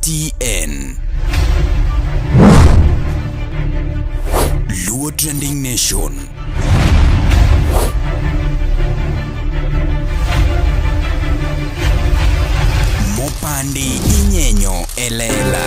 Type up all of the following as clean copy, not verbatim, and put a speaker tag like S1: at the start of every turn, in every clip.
S1: LTN Luo Trending Nation. Mopandi inyenyo elela.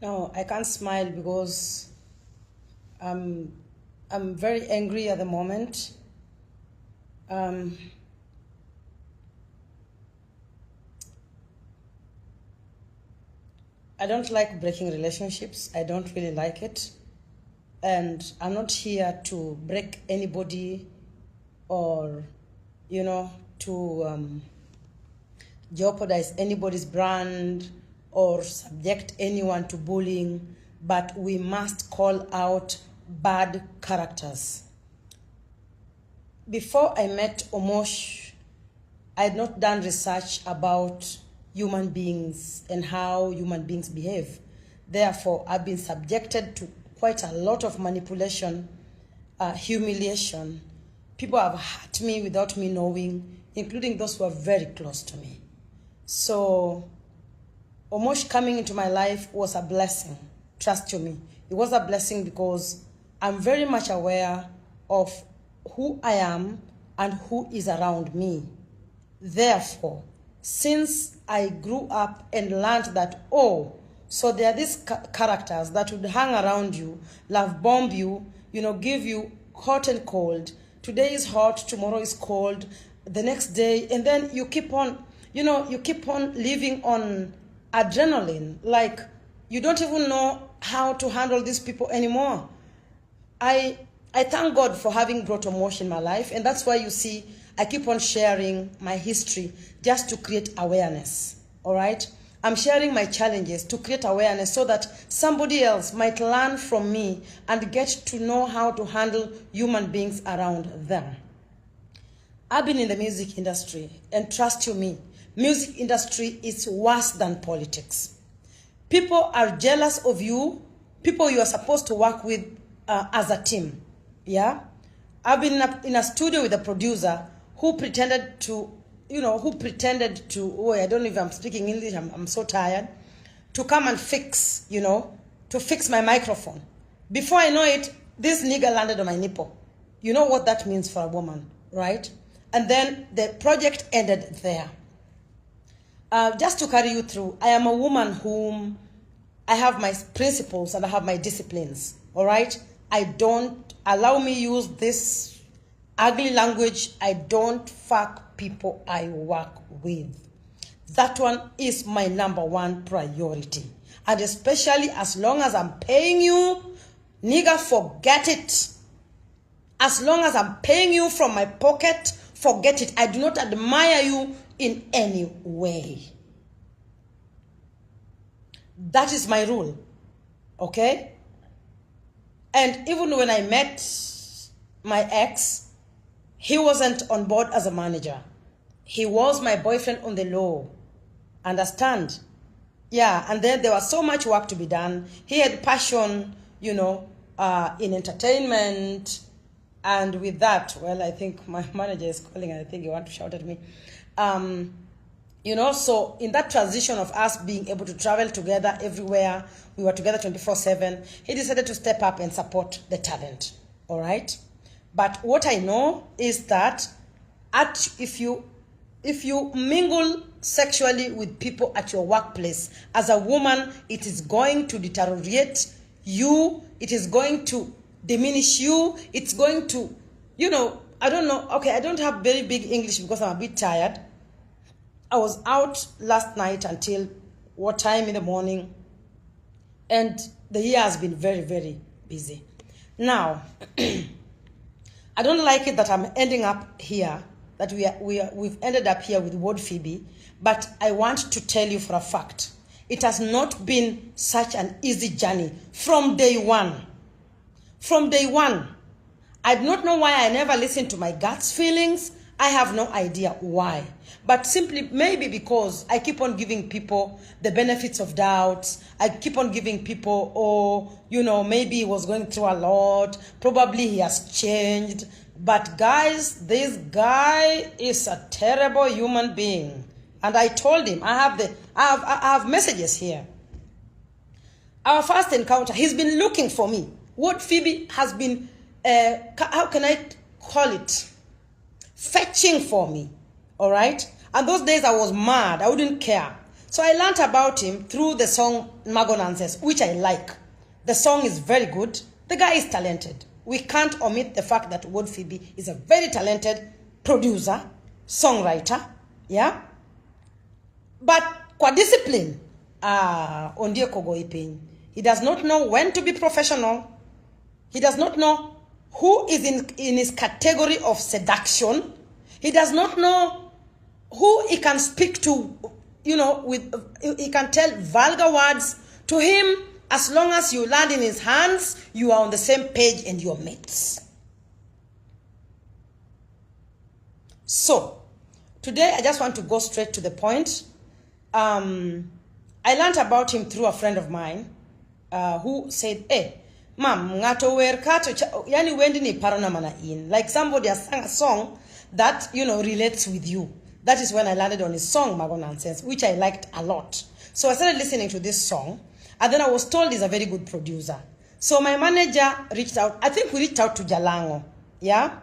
S2: No, I can't smile because I'm very angry at the moment. I don't like breaking relationships. I don't really like it. And I'm not here to break anybody or, to jeopardize anybody's brand or subject anyone to bullying, but we must call out bad characters. Before I met Omosh, I had not done research about human beings and how human beings behave. Therefore, I've been subjected to quite a lot of manipulation, humiliation. People have hurt me without me knowing, including those who are very close to me. So Omosh coming into my life was a blessing. Trust you me. It was a blessing because I'm very much aware of who I am and who is around me. Therefore, since I grew up and learned that, so there are these characters that would hang around you, love bomb you, give you hot and cold. Today is hot, tomorrow is cold, the next day, and then you keep on, you keep on living on adrenaline, like you don't even know how to handle these people anymore. I thank God for having brought Omosh in my life, and that's why you see I keep on sharing my history just to create awareness. All right, I'm sharing my challenges to create awareness so that somebody else might learn from me and get to know how to handle human beings around them. I've been in the music industry, and trust you me, music industry is worse than politics. People are jealous of you, people you are supposed to work with as a team. Yeah, I've been in a studio with a producer who pretended to, I don't know if I'm speaking English, I'm so tired, to come and fix, to fix my microphone. Before I know it, this nigga landed on my nipple. You know what that means for a woman, right? And then the project ended there. Just to carry you through, I am a woman whom I have my principles and I have my disciplines, all right? I don't allow me use this ugly language. I don't fuck people I work with. That one is my number one priority. And especially as long as I'm paying you, nigga, forget it. As long as I'm paying you from my pocket, forget it. I do not admire you in any way. That is my rule, okay? And even when I met my ex, he wasn't on board as a manager. He was my boyfriend on the low. Understand? Yeah, and then there was so much work to be done. He had passion, you know, in entertainment. And with that, well, I think my manager is calling and I think he wants to shout at me. You know, so in that transition of us being able to travel together everywhere, we were together 24/7, he decided to step up and support the talent, all right? But what I know is that if you mingle sexually with people at your workplace, as a woman, it is going to deteriorate you, it is going to diminish you, it's going to, you know, I don't know, okay, I don't have very big English because I'm a bit tired. I was out last night until what time in the morning, and the year has been very, very busy. Now, I don't like it that I'm ending up here, that we've ended up here with Wuod Fibi, but I want to tell you for a fact, it has not been such an easy journey from day one. From day one. I do not know why I never listened to my gut's feelings. I have no idea why. But simply maybe because I keep on giving people the benefits of doubts. I keep on giving people, oh, you know, maybe he was going through a lot. Probably he has changed. But guys, this guy is a terrible human being. And I told him, I have messages here. Our first encounter, he's been looking for me. Wuod Fibi has been, how can I call it? Fetching for me, all right? And those days I was mad, I wouldn't care. So I learned about him through the song Grievances, which I like. The song is very good. The guy is talented. We can't omit the fact that Wuod Fibi is a very talented producer, songwriter, yeah? But kwa discipline, ondie kogo ipin. He does not know when to be professional. He does not know who is in his category of seduction. He does not know who he can speak to, you know, he can tell vulgar words to him. As long as you land in his hands, you are on the same page and you're mates. So, today I just want to go straight to the point. I learned about him through a friend of mine who said, hey, Ma'am, ngato wer kato, yani wendi ni parona mana in. Like somebody has sang a song that, you know, relates with you. That is when I landed on his song, Nonsense, which I liked a lot. So I started listening to this song, and then I was told he's a very good producer. So my manager reached out, I think we reached out to Jalango, yeah,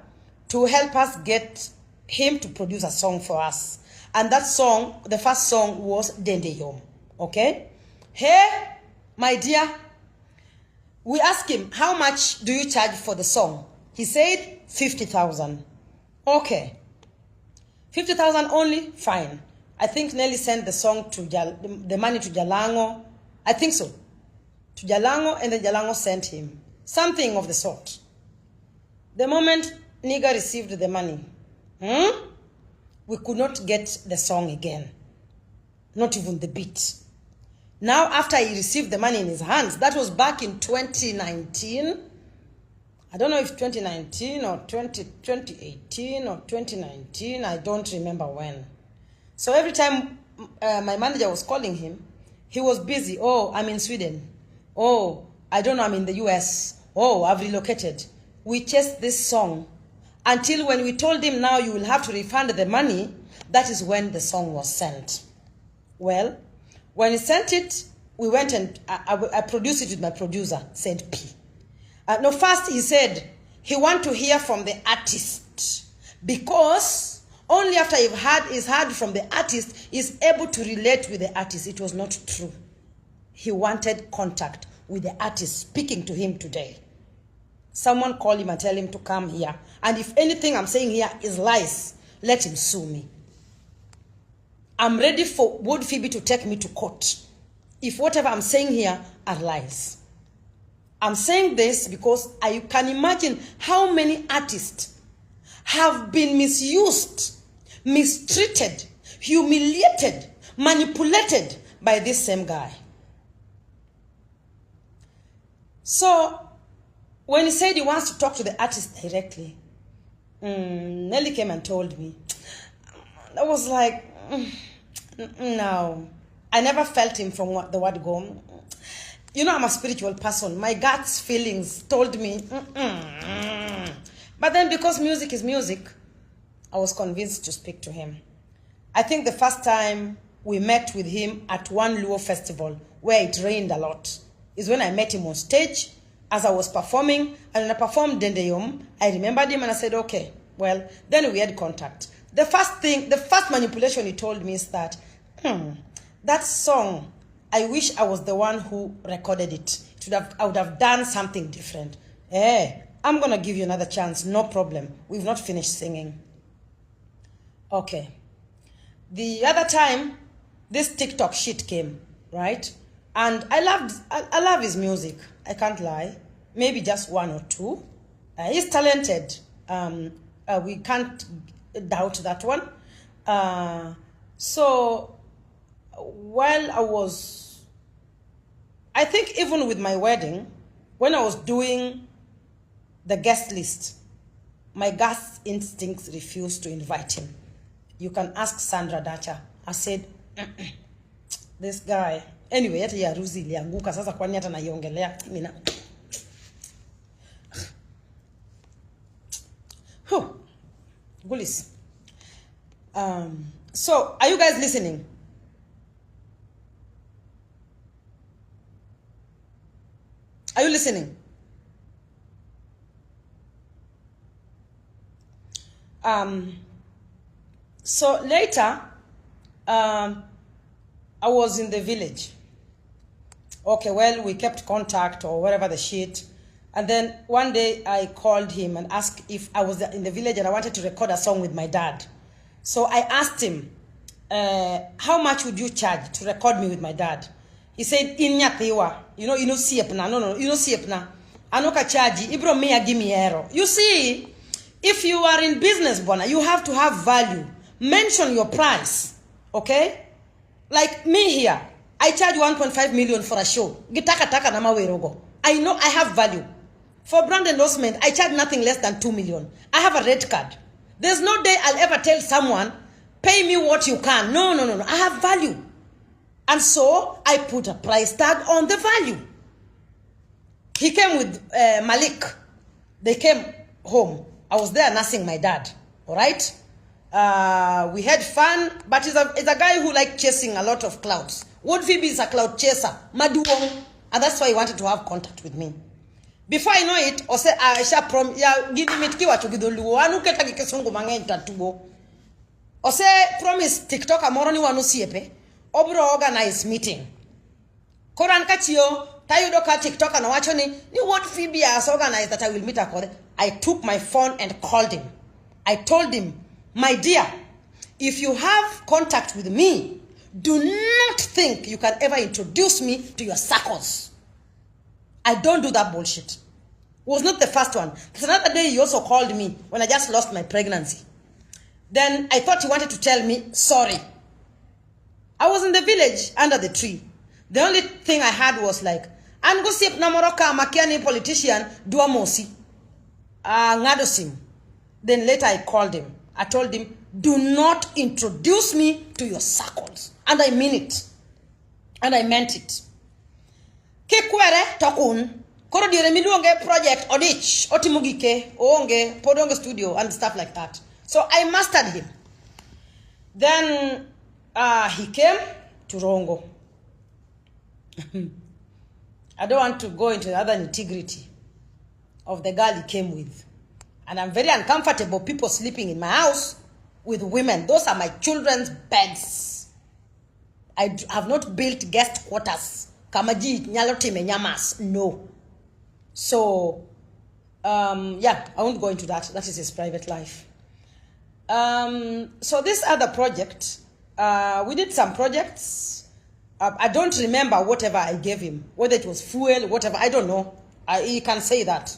S2: to help us get him to produce a song for us. And that song, the first song was Dende Yom, okay? Hey, my dear, we asked him, how much do you charge for the song? He said, 50,000. Okay. 50,000 only? Fine. I think Nelly sent the song to the money to Jalango. I think so. To Jalango, and then Jalango sent him. Something of the sort. The moment Nigga received the money, we could not get the song again. Not even the beat. Now, after he received the money in his hands, that was back in 2019. I don't know if 2019 or 2018 or 2019. I don't remember when. So every time my manager was calling him, he was busy. Oh, I'm in Sweden. Oh, I don't know, I'm in the US. Oh, I've relocated. We chased this song until when we told him, now you will have to refund the money, that is when the song was sent. Well, when he sent it, we went and I produced it with my producer, Saint P. No, first he said he want to hear from the artist because only after he's heard from the artist, he's able to relate with the artist. It was not true. He wanted contact with the artist speaking to him today. Someone call him and tell him to come here. And if anything I'm saying here is lies, let him sue me. I'm ready for Wuod Fibi to take me to court if whatever I'm saying here are lies. I'm saying this because I can imagine how many artists have been misused, mistreated, humiliated, manipulated by this same guy. So, when he said he wants to talk to the artist directly, Nelly came and told me. I was like, no, I never felt him from the word go. You know, I'm a spiritual person. My gut's feelings told me, But then because music is music, I was convinced to speak to him. I think the first time we met with him at one Luo festival where it rained a lot is when I met him on stage as I was performing. And when I performed Dendeyum, I remembered him and I said, okay, well, then we had contact. The first manipulation he told me is that, that song, I wish I was the one who recorded it. I would have done something different. I'm going to give you another chance. No problem. We've not finished singing. Okay. The other time, this TikTok shit came, right? And I love his music. I can't lie. Maybe just one or two. He's talented. We can't doubt that one. So, while I think even with my wedding, when I was doing the guest list, my gut instincts refused to invite him. You can ask Sandra Dacha. I said, this guy. Anyway, yata ya ruzi ilianguka. Sasa kwani hata naiongelea. Mina. Gulis. So, are you guys listening? Are you listening? So later, I was in the village. Okay, well, we kept contact or whatever the shit. And then one day I called him and asked if I was in the village and I wanted to record a song with my dad. So I asked him, how much would you charge to record me with my dad? He said, Inya tewa. You know siepna. No, you know siepna. Anoka charge. Ibro me give me error. You see, if you are in business, Bona, you have to have value. Mention your price. Okay? Like me here. I charge 1.5 million for a show. Gitaka taka na mawerogo. I know I have value. For brand endorsement, I charge nothing less than 2 million. I have a red card. There's no day I'll ever tell someone, pay me what you can. No. I have value. And so, I put a price tag on the value. He came with Malik. They came home. I was there nursing my dad. All right? We had fun, but he's a guy who likes chasing a lot of clouds. Wuod Fibi is a cloud chaser. Maduong. And that's why he wanted to have contact with me. Before I know it, I said, Aisha prom ya gidi mitkiwa chugidolu anu keta gikesungu mangenta tubo. I said, promise TikTok amoroni wanu siepe. Obro organize meeting. Koran kachio tayudo ka TikTok na wachoni ni Wuod Fibi has organized that I will meet Akothee. I took my phone and called him. I told him, my dear, if you have contact with me, do not think you can ever introduce me to your circles. I don't do that bullshit. It was not the first one. There's another day he also called me when I just lost my pregnancy. Then I thought he wanted to tell me, sorry. I was in the village under the tree. The only thing I had was like, Angusip namoroka makiani politician duamosi. Ngadosim. Then later I called him. I told him, do not introduce me to your circles. And I mean it. And I meant it. Kekwere tokun. Koro dire miluonge project odich. Otimugike. Onge. Podonge studio. And stuff like that. So I mastered him. Then he came to Rongo. I don't want to go into the other integrity of the girl he came with. And I'm very uncomfortable people sleeping in my house with women. Those are my children's beds. I have not built guest quarters. Kamaji nyalote menyamas. No. So, yeah, I won't go into that. That is his private life. So this other project, we did some projects. I don't remember whatever I gave him. Whether it was fuel, whatever, I don't know. He can say that.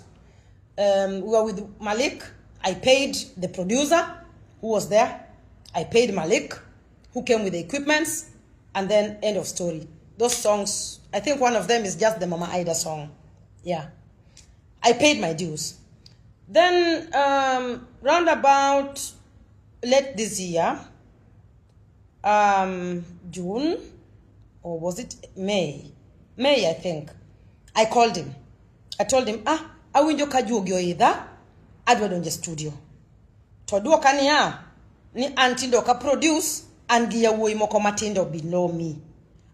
S2: We were with Malik. I paid the producer who was there. I paid Malik, who came with the equipments. And then end of story. Those songs, I think one of them is just the Mama Ida song. Yeah. I paid my dues. Then, round about late this year, June, or was it May? May, I think. I called him. I told him, awinjo ka juogi oidha, adwa donjo studio. To duoka niya, ni antindo ka produce, and gi yawuoyi moko matindo below me.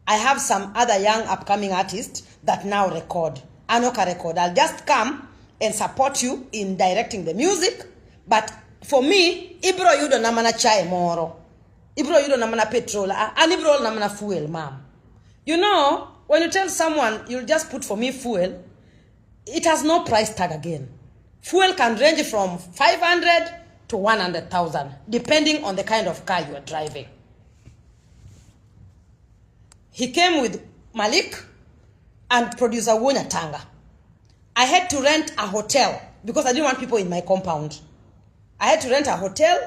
S2: I have some other young upcoming artists that now record. Anoka record. I'll just come and support you in directing the music. But for me, Ibro yudo namana chai moro. Ibro yudo namana petrol. And Ibro namana fuel, ma'am. You know, when you tell someone, you'll just put for me fuel, it has no price tag again. Fuel can range from 500 to 100,000, depending on the kind of car you are driving. He came with Malik and producer Wuod Tanga. I had to rent a hotel because I didn't want people in my compound. I had to rent a hotel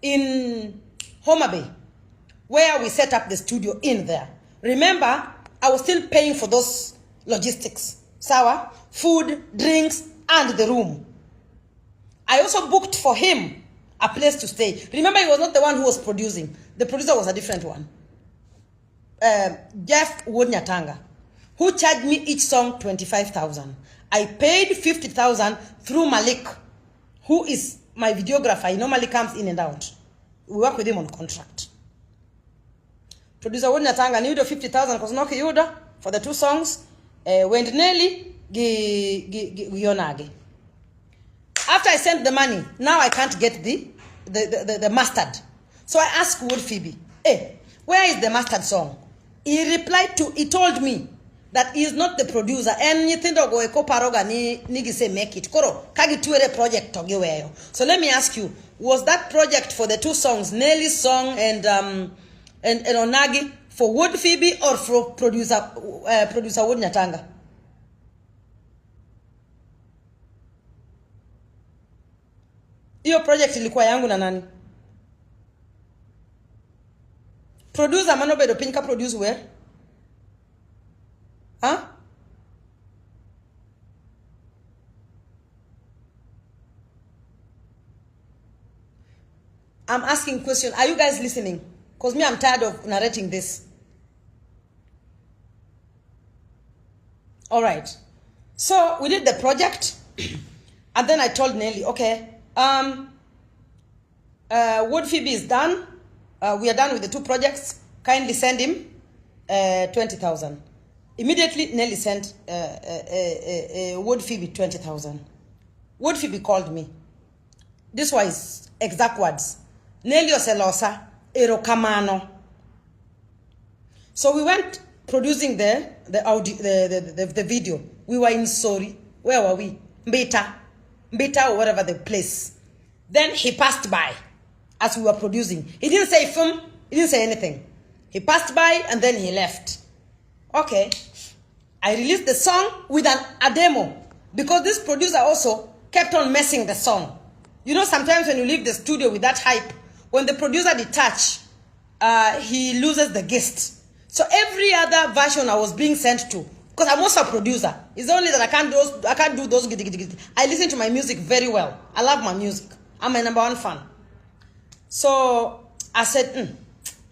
S2: in Homa Bay where we set up the studio in there. Remember, I was still paying for those logistics. Sawa, food, drinks, and the room. I also booked for him a place to stay. Remember, he was not the one who was producing. The producer was a different one. Jeff Wuod Tanga, who charged me each song 25,000. I paid 50,000 through Malik, who is my videographer. He normally comes in and out. We work with him on contract. Producer Wuod Tanga need 50,000 because no Yuda for the 2 songs. Went Nelly Gionage. After I sent the money, now I can't get the mustard. So I asked Wuod Fibi, hey, where is the mustard song? He replied he told me that he is not the producer. Anything go eko paroga ni say make it. Koro, kagi tuere project togiweyo. So let me ask you, was that project for the 2 songs, Nelly's song and Onagi, for Wuod Fibi or for producer Wuod Tanga? Iyo project ilikuwa yangu na nani? Producer manobedo pinka produce where? Huh? I'm asking question. Are you guys listening? Because me, I'm tired of narrating this. All right. So we did the project. And then I told Nelly, okay, Wuod Fibi is done. We are done with the 2 projects. Kindly send him 20,000. Immediately, Nelly sent Wuod Fibi 20,000. Wuod Fibi called me. This was exact words. Nelly oselosa erokamano. So we went producing the audio, the video. We were in Sori. Where were we? Mbita or whatever the place. Then he passed by as we were producing. He didn't say film. He didn't say anything. He passed by and then he left. Okay. I released the song with a demo because this producer also kept on messing the song. You know, sometimes when you leave the studio with that hype, when the producer detach, he loses the gist. So every other version I was being sent to, because I'm also a producer, it's only that I can't do those giddy giddy. I listen to my music very well. I love my music. I'm my #1 fan. So I said,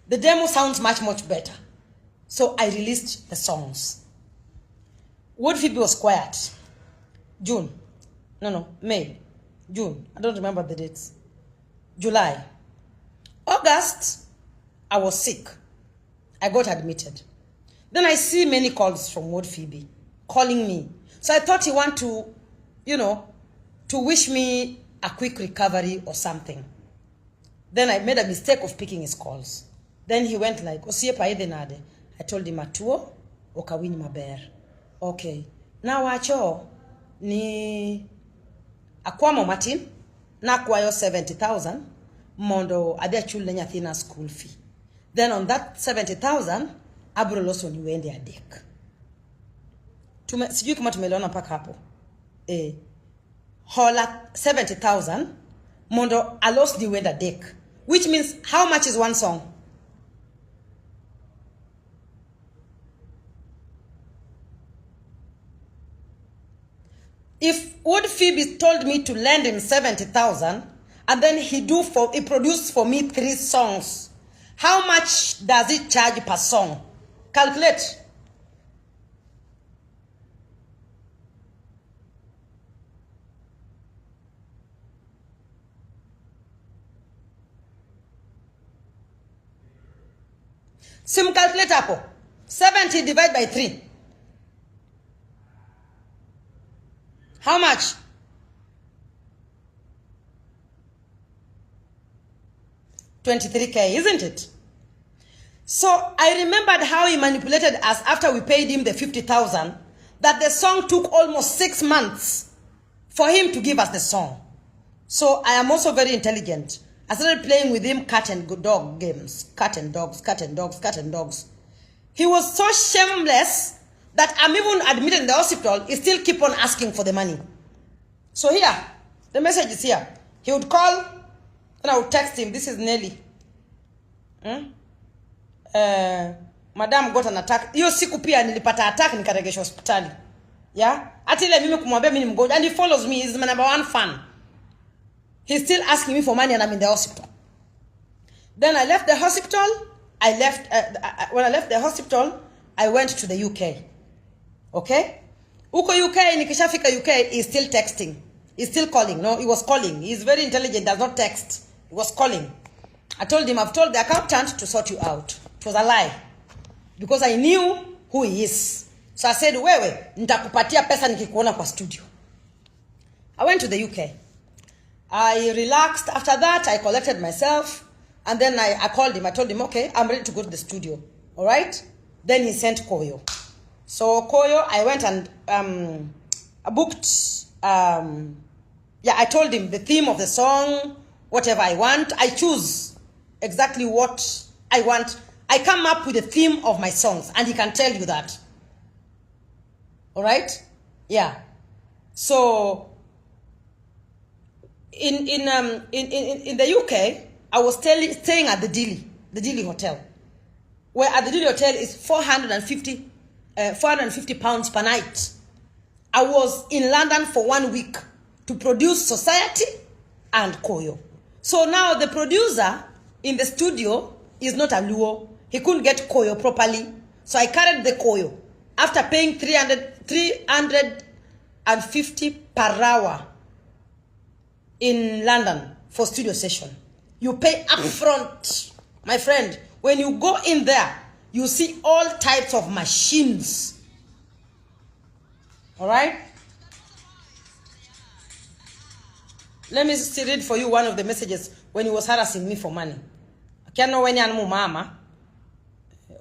S2: the demo sounds much better. So I released the songs. Wuod Fibi was quiet. May. June. I don't remember the dates. July. August, I was sick. I got admitted. Then I see many calls from Wuod Fibi calling me. So I thought he want to, to wish me a quick recovery or something. Then I made a mistake of picking his calls. Then he went like, Osie paide nade. I told him atuo, okawini maber. Okay. Now wacho ni akwamo Martin na kwayo 70,000 mondo ade chule nyathina school fee. Then on that 70,000 abro loso ni wende adek. Sijui kama tumeliona mpaka hapo. Hola 70,000 mondo alos ni wende adek. Which means how much is one song? If Wuod Fibi told me to lend him 70,000 and then he produced for me 3 songs, how much does it charge per song? Calculate. Sim calculate hapo. 70 divided by 3. How much? $23K, isn't it? So I remembered how he manipulated us after we paid him the 50,000, that the song took almost 6 months for him to give us the song. So I am also very intelligent. I started playing with him cat and dog games. Cat and dogs, cat and dogs, cat and dogs. He was so shameless that I'm even admitted in the hospital, he still keep on asking for the money. So here, the message is here. He would call, and I would text him, this is Nelly. Madam got an attack. Hiyo siku pia nilipata attack nikaregeshwa hospitali. Yeah? Ati ile mimi kumwambia mimi ni mgonjwa. And he follows me, he's my number 1 fan. He's still asking me for money and I'm in the hospital. Then I left the hospital. When I left the hospital, I went to the UK. Okay? Uko UK, nikishafika UK, he's still texting. He's still calling. No, he was calling. He's very intelligent, does not text. He was calling. I told him, I've told the accountant to sort you out. It was a lie. Because I knew who he is. So I said, wewe, nitakupatia pesa nikikuona kwa studio. I went to the UK. I relaxed. After that, I collected myself. And then I called him. I told him, okay, I'm ready to go to the studio. All right? Then he sent Koyo. So Koyo, I went and I booked, I told him the theme of the song, whatever I want. I choose exactly what I want. I come up with the theme of my songs, and he can tell you that. All right? Yeah. So in the UK, I was staying at the Dilly Hotel, where at the Dilly Hotel is 450 pounds per night. I was in London for 1 week to produce Society and Koyo. So now the producer in the studio is not a Luo. He couldn't get Koyo properly. So I carried the Koyo after paying 350 per hour in London for studio session. You pay upfront, my friend. When you go in there, you see all types of machines. All right? Let me read for you one of the messages when he was harassing me for money. I can't know when you're mama.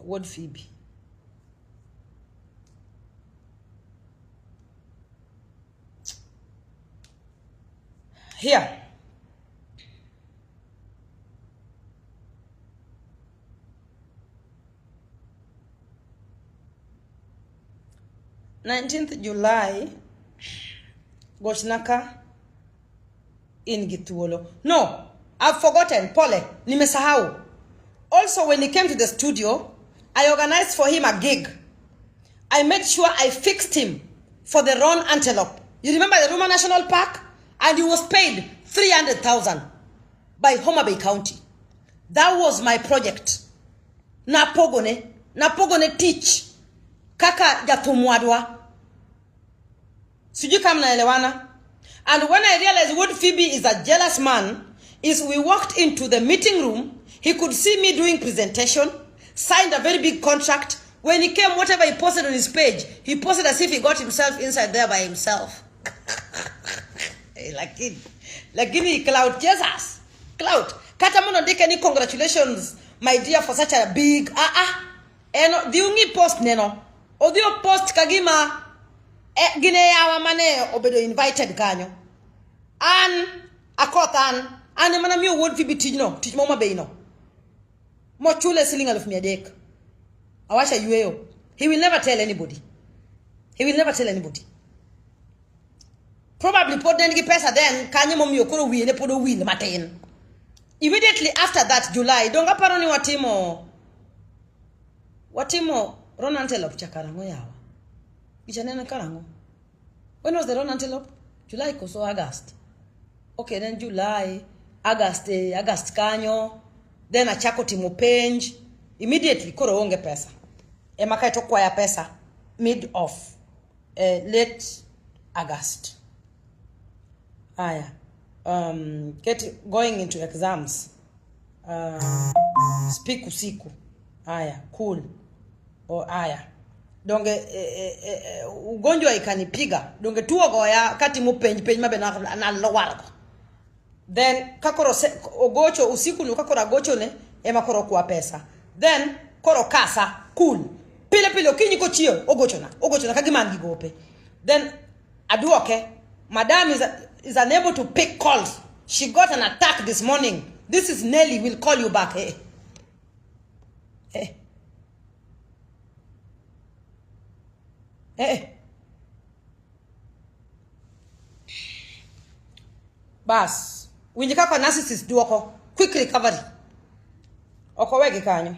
S2: Wuod Fibi. Here. July 19th, Goshnaka in Gituolo. No, I've forgotten. Pole, nimesahau. Also, when he came to the studio, I organized for him a gig. I made sure I fixed him for the Ron Antelope. You remember the Roma National Park? And he was paid 300,000 by Homa Bay County. That was my project. Napogone teach. Kaka jatumwadwa. Sijui kama mnaelewana. And when I realized Wuod Fibi is a jealous man, is we walked into the meeting room, he could see me doing presentation, signed a very big contract. When he came, whatever he posted on his page, he posted as if he got himself inside there by himself. Lakini cloud, Jesus. Cloud. Katamono dekeni, congratulations, my dear, for such a big, eno, diungi post neno. Odio post kagima, gine yawa mane, obedo invited kanyo. An, Akothee, an emana mi Wuod Fibi tij mama beino. Mo chule siling aluf miadek. Awasha yueo. He will never tell anybody. He will never tell anybody. Probably put dengi pesa then kanye mo miyokoro wine podo win maten. Immediately after that, July, donga paroni watimo Ron Antelope chakarango yawa. Ichanena karango. When was the Ron Antelope? July koso August. Okay, then July, August kanyo. Then achako timo penge. Immediately koro onge pesa. Emaka to kwaya pesa mid of late August. Aya. Going into exams. Speak usiku. Aya, cool. Aya. Donge ugonjwa ikanipiga. Donge tuogoya kati mupenji mabe na lowargo. Then kakoro ogocho usiku ni kakoro agocho ne ema koro kwa pesa. Then koro kasa cool. Pile okinyi ko chio ogocho na kagimangi gope. Then aduoke madam is unable to pick calls. She got an attack this morning. This is Nelly, will call you back. Bas, winjika kwa narcissist duoko, quick recovery. Oko wegi kanyo.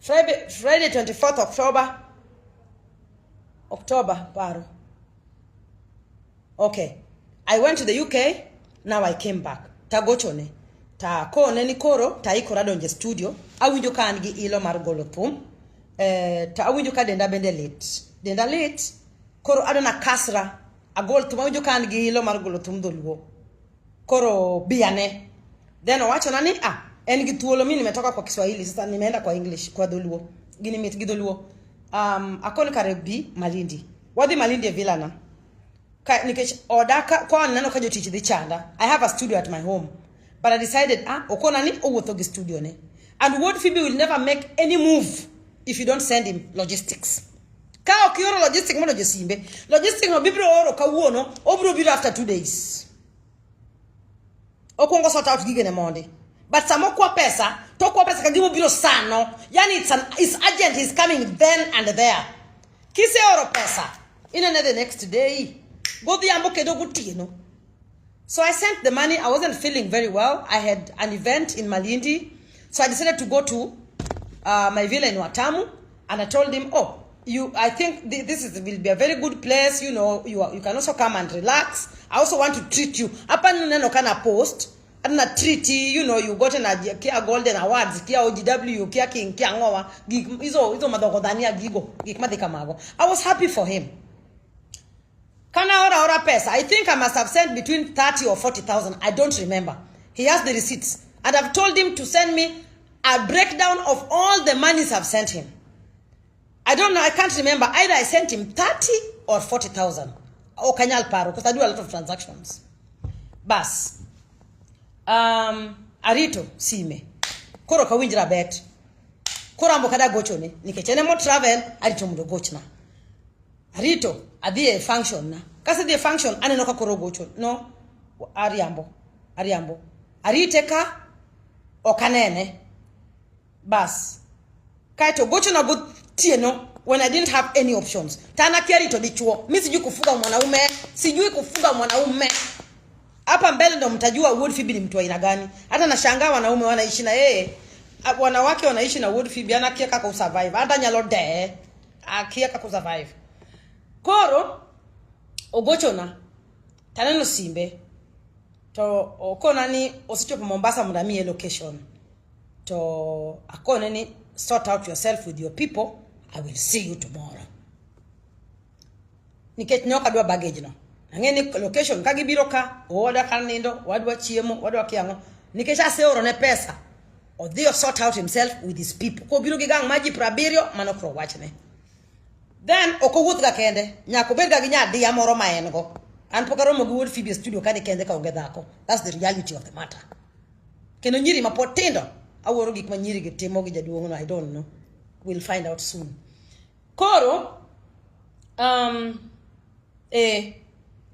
S2: Friday 24th October, paro. Okay. I went to the UK, now I came back. Tagochone. Ta ko neni koro, ta ikora donje studio. Awinjo ka angi ilo mar golo thum. Ta awinjo ka denda bende late. Denda late, koro adona kasra. Agol thum awinjo ka angi ilo mar golo thum dholuo. Koro biane. Then owacho nani, engi thuolo mimi nimetoka kwa Kiswahili, sasa nimeenda kwa English, kwa dholuo. Gini mit gidholuo. Akoni karebi Malindi. Wadi Malindi e vilana. Nikech odaka kwa nano kajo teach the chanda. I have a studio at my home, but I decided okona ni owotho gi studio ne. And Wuod Fibi will never make any move if you don't send him logistics. Ka okioro logistics mono josimbe. Logistics no bibro oro kawuono, obro biro after 2 days. Okongo sort out gige ne Monday. But samo kwa pesa, to kwa pesa kagimo biro sano. Yani it's urgent, he's coming then and there. Kise oro pesa. In another next day. So I sent the money. I wasn't feeling very well. I had an event in Malindi. So I decided to go to my villa in Watamu. And I told him, I think this will be a very good place. You know, you can also come and relax. I also want to treat you. Upon no kind of post. And na treat you know, you got a Kia Golden Awards, Kia OGW, Kia King, Kia Ngowa, Izo Madogodania Gigo, Gikmadikamago. I was happy for him. Kana ora pesa. I think I must have sent between 30 or 40,000. I don't remember. He has the receipts. And I've told him to send me a breakdown of all the monies I've sent him. I don't know. I can't remember. Either I sent him 30 or 40,000. Or Kanyal Paro, because I do a lot of transactions. Bas. Arito, sime. Koro kawinjira bet. Koro ambokada gochone. Nikechene mo travel, arito mudo gochna. Arito, adhi function na. Kasa di function, aneno ka koro gocho. No, ariambo. Arite ka, okanene. Bas. Kaito, gocho na good tieno, when I didn't have any options. Tana kiari to dichuo. Mi sijui kufuga mwanaume. Hapa mbele ndo mtajua Wuod Fibi ni mtu wa aina gani. Hata nashangaa wanaume wanaishi na yeye. Wanawake wanaishi na Wuod Fibi anakieka ku survive. Hata nyalode akieka ku survive. Koro ogochona taneno simbe to okona ni osichopo Mombasa mudamie location to akone ni sort out yourself with your people. I will see you tomorrow. Niket nyoka dwa baggage no. Ngeni location kagibiro ka oda kanindo wadwa chiemo wadwa kiango nikesha seoro ne pesa odhio sort out himself with his people ko biro gigang maji prabirio manokro wachne. Then okowuth ga kende nyako bega gi nyadi amoro maengo an pokaromo gi Wuod Fibi studio kani kende ka ogedhako. That's the reality of the matter. Keno nyiri mapotindo aworo gik manyiri gi timo gi jaduong no. I don't know, we'll find out soon. Koro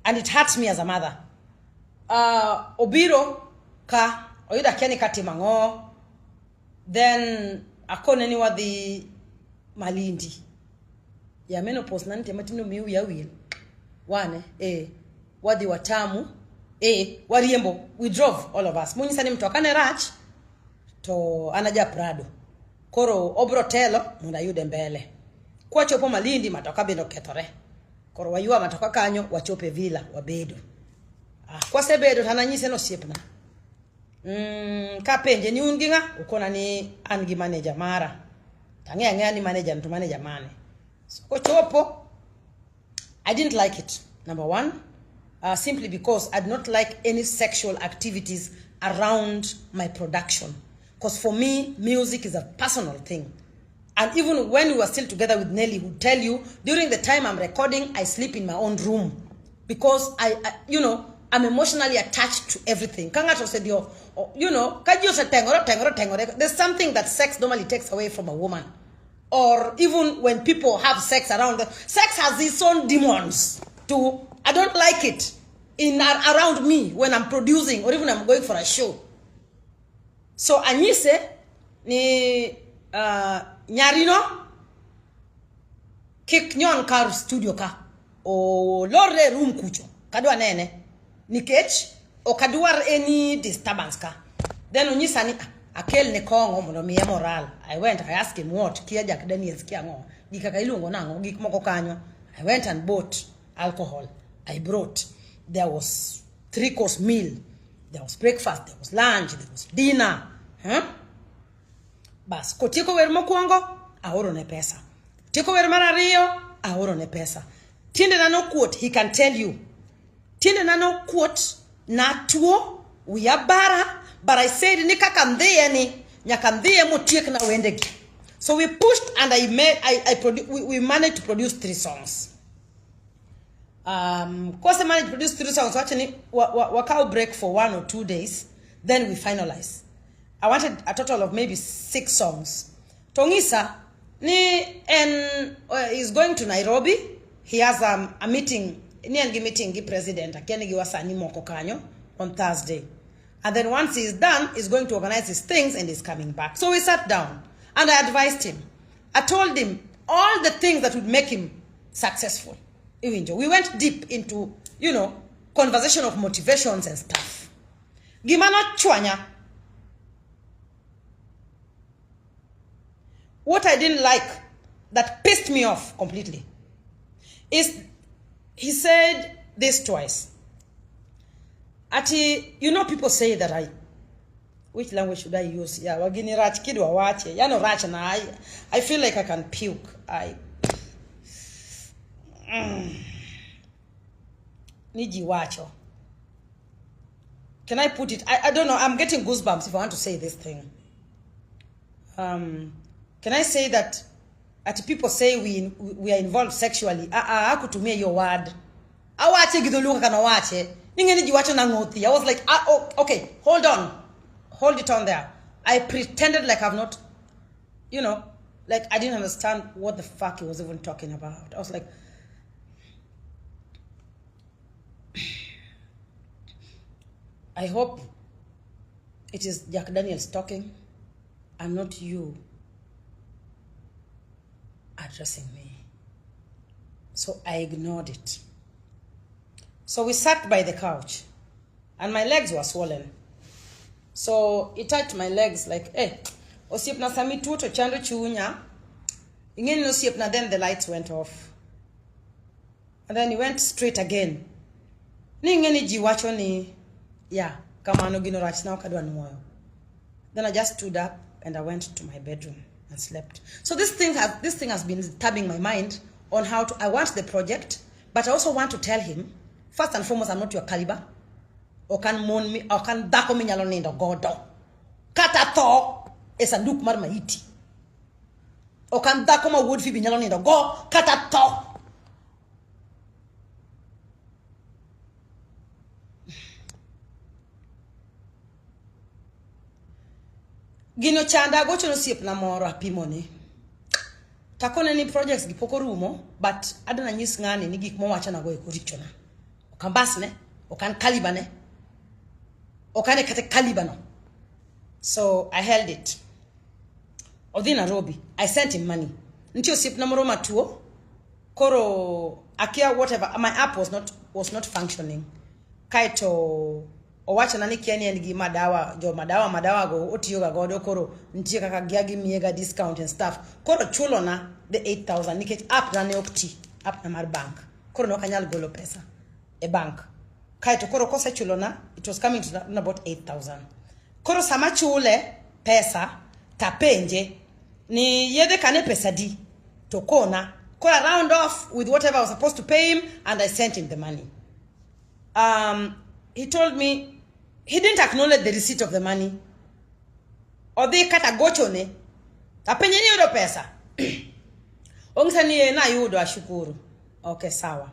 S2: and it hurts me as a mother. Obiro ka oyuda kiani kati mango. Then akone ni wadi Malindi. Ya menopause nante matino miu ya will. Wane wadi Watamu wariembo. We drove all of us. Munyisa ni mtokane rach to anaja Prado. Koro obro telo munda yude mbele. Kwa chopo Malindi matoka bendo ketore. Koro wayua matoka kanyo wachope villa wabedo. Kwa sebedo tananyise no siepna. Kapenje ni unginga ukona ni angi manager mara. Tangia ni manager to manager money. So chopo, I didn't like it. Number one, simply because I did not like any sexual activities around my production. Because for me, music is a personal thing. And even when we were still together with Nelly, who tell you, during the time I'm recording, I sleep in my own room. Because I'm emotionally attached to everything. There's something that sex normally takes away from a woman. Or even when people have sex around them, sex has its own demons too. I don't like it around me when I'm producing or even I'm going for a show. So Anyise ni nyarino kick nyon kar studio ka o lore room kucho kadwa nene nikech o kadwar any disturbance ka. Then Onyisa ni akel ne kongo mondo miye moral. I went, I asked him what kia Jack Daniels kia ngo gikaka ilungo nango gik moko kanyo. I went and bought alcohol. I brought, there was 3-course meal, there was breakfast, there was lunch, there was dinner. Bas kotieko wer mokwongo aoro ne pesa, tieko wer mar ariyo aoro ne pesa. Tiende na no quote, he can tell you tiende na no quote na tuo uyabara. But I said, nika kandhiye ni, nyakandhiye mutiek na wendegi. So we pushed and we managed to produce 3 songs. Because I managed to produce 3 songs, actually, wakao break for 1 or 2 days, then we finalized. I wanted a total of maybe 6 songs. Onyisa is going to Nairobi. He has a meeting, meeting the president, on Thursday. And then once he's done, he's going to organize his things and he's coming back. So we sat down and I advised him. I told him all the things that would make him successful. We went deep into, conversation of motivations and stuff. Gimano chwanya. What I didn't like, that pissed me off completely, is he said this twice. Ati, people say that which language should I use? Yeah, wagini rach kidwa wache. Yano rach na I feel like I can puke. Niji wacho. Can I put it? I don't know. I'm getting goosebumps if I want to say this thing. Can I say that people say we are involved sexually? Akutumia your word. Awache gidoluka kana wache. I was like, okay, hold on. Hold it on there. I pretended like I've not, like I didn't understand what the fuck he was even talking about. I was like, I hope it is Jack Daniels talking and not you addressing me. So I ignored it. So we sat by the couch and my legs were swollen. So he touched my legs like, hey, osiep na sami tuto chando chunya. Ingeni no siep na, then the lights went off. And then he went straight again. Ni ingeni jiwacho ni, yeah, kama ano gino rach na wakadwa nuoyo. Then I just stood up and I went to my bedroom and slept. So this thing has been stabbing my mind on how I want the project, but I also want to tell him, first and foremost, I'm not your caliber. O kan mon mi, o kan dako mi nyalo nindo godo. Kata to, esa nduk mar maiti. O kan dako ma Wuod Fibi nyalo nindo go, kata to. Gino chanda gocho no siep na moro apimone. Takone ni projects gipoko rumo, but adana nyis ngani ni gik mo wacha na go e korichona. Okan basne, okan kalibane, okane kate kalibano. So I held it. Odi Nairobi, I sent him money. Ntio sip na moro matuo. Koro akia whatever. My app was not functioning. Kaito owacha nani kiani and gi madawa go otiyoga godo koro ntie kaka giagi miega discount and stuff. Koro chulo na the 8,000 nikech app na ne okti, app na mar bank. Koro no kanyal golo pesa a bank. Kaito koro kose chulo na, it was coming to about 8,000. Koro sama chule pesa tapenje Ni yede kane pesadi to kona. Call a round off with whatever I was supposed to pay him, and I sent him the money. He told me he didn't acknowledge the receipt of the money. Or they kata gochone. Apenye ni yodo pesa. Ongsa na yudo ashukuru. Okay, sawa.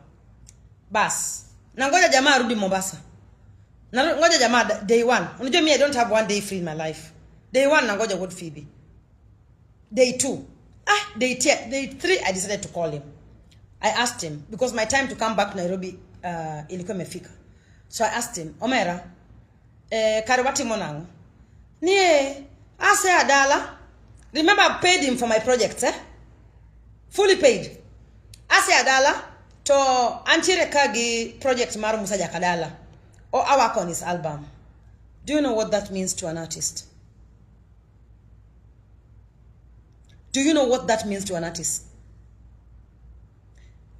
S2: Bas. Nangoja jamaa rudi Mombasa. Nangoja jamaa day one. Unajua me, I don't have one day free in my life. Day one nangoja Wuod Fibi. Day two. Day 3 I decided to call him. I asked him because my time to come back to Nairobi ilikuwa imefika. So I asked him, Omera, karibati monango. Nie, ase adala. Remember I paid him for my projects, fully paid. Ase adala to anchire kagi project maru Musa Jakadala or our on his album. Do you know what that means to an artist? Do you know what that means to an artist?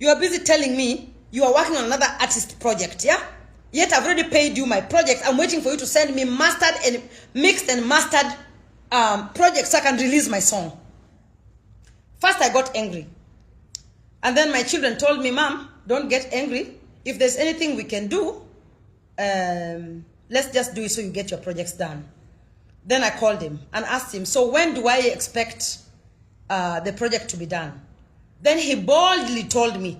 S2: You are busy telling me you are working on another artist project, yeah? Yet I've already paid you my project. I'm waiting for you to send me mastered and mixed and mastered projects so I can release my song. First I got angry. And then my children told me, Mom, don't get angry. If there's anything we can do, let's just do it so you get your projects done. Then I called him and asked him, so when do I expect the project to be done? Then he boldly told me,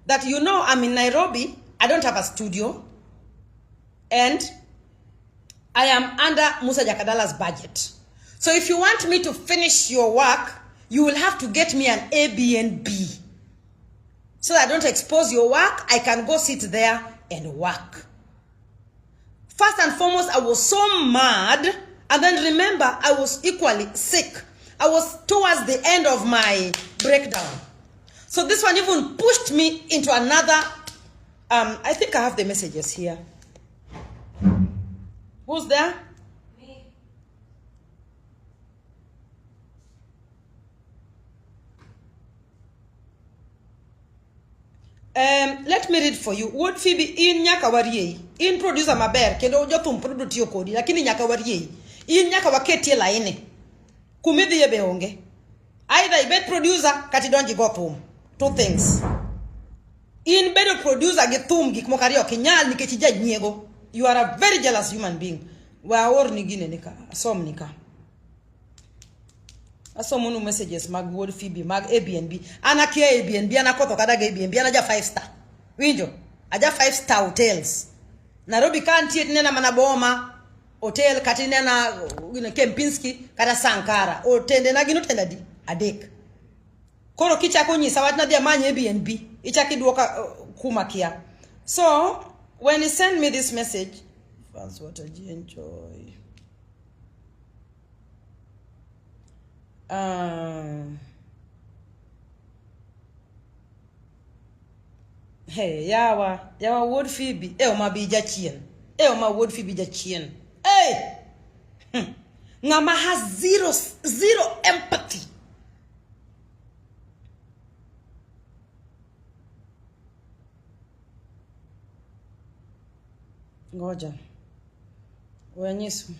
S2: that I'm in Nairobi, I don't have a studio, and I am under Musa Jakadala's budget. So if you want me to finish your work, you will have to get me an Airbnb. So that I don't expose your work, I can go sit there and work. First and foremost, I was so mad, and then remember, I was equally sick. I was towards the end of my breakdown. So this one even pushed me into another, I think I have the messages here. Who's there? Me. Let me read for you. Wuod Fibi in nyaka wariye. In producer maber kendo jothum product yo kodi lakini nyaka wariye. In nyaka waketie laini. Kumidhi yebe onge. Either ibet producer kati donji go thum. Two things. In bedo producer ge thum gik mokari okinyal nikech ija nyiego. You are a very jealous human being. Wa or nigine nika asom nika. Asom unu messages mag Wuod Fibi mag Airbnb. Ana kia Airbnb ana koto kada ge Airbnb ana ja 5-star. Winjo. Aja 5-star hotels. Nairobi kanti nena manaboma hotel kati nena Kempinski kada Sankara. O tende na gino tenda di adek. Koro kicha kunyisa wat na dia manye Airbnb. Icha kiduoka kumakia. So when he sent me this message, fans what I enjoy. Hey, yawa Wuod Fibi. Oma bi jachien. Oma Wuod Fibi jachien. Hey! Ngama has zero empathy. Ngoja. Wenyesu.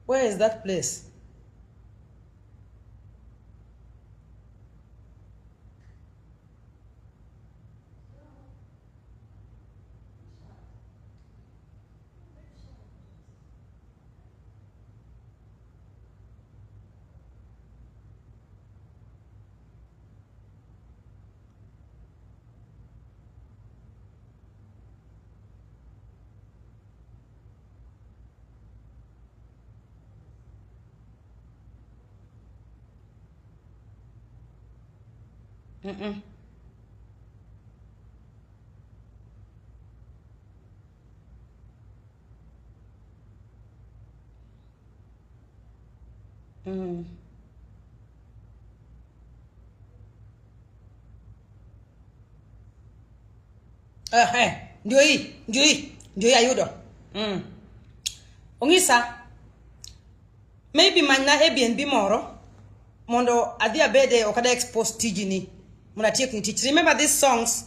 S2: Where is that place? Ndio ayudo. Ongisa, maybe manya Airbnb moro, mondo adhi abede okada expose tijini. Muna take teach. Remember these songs,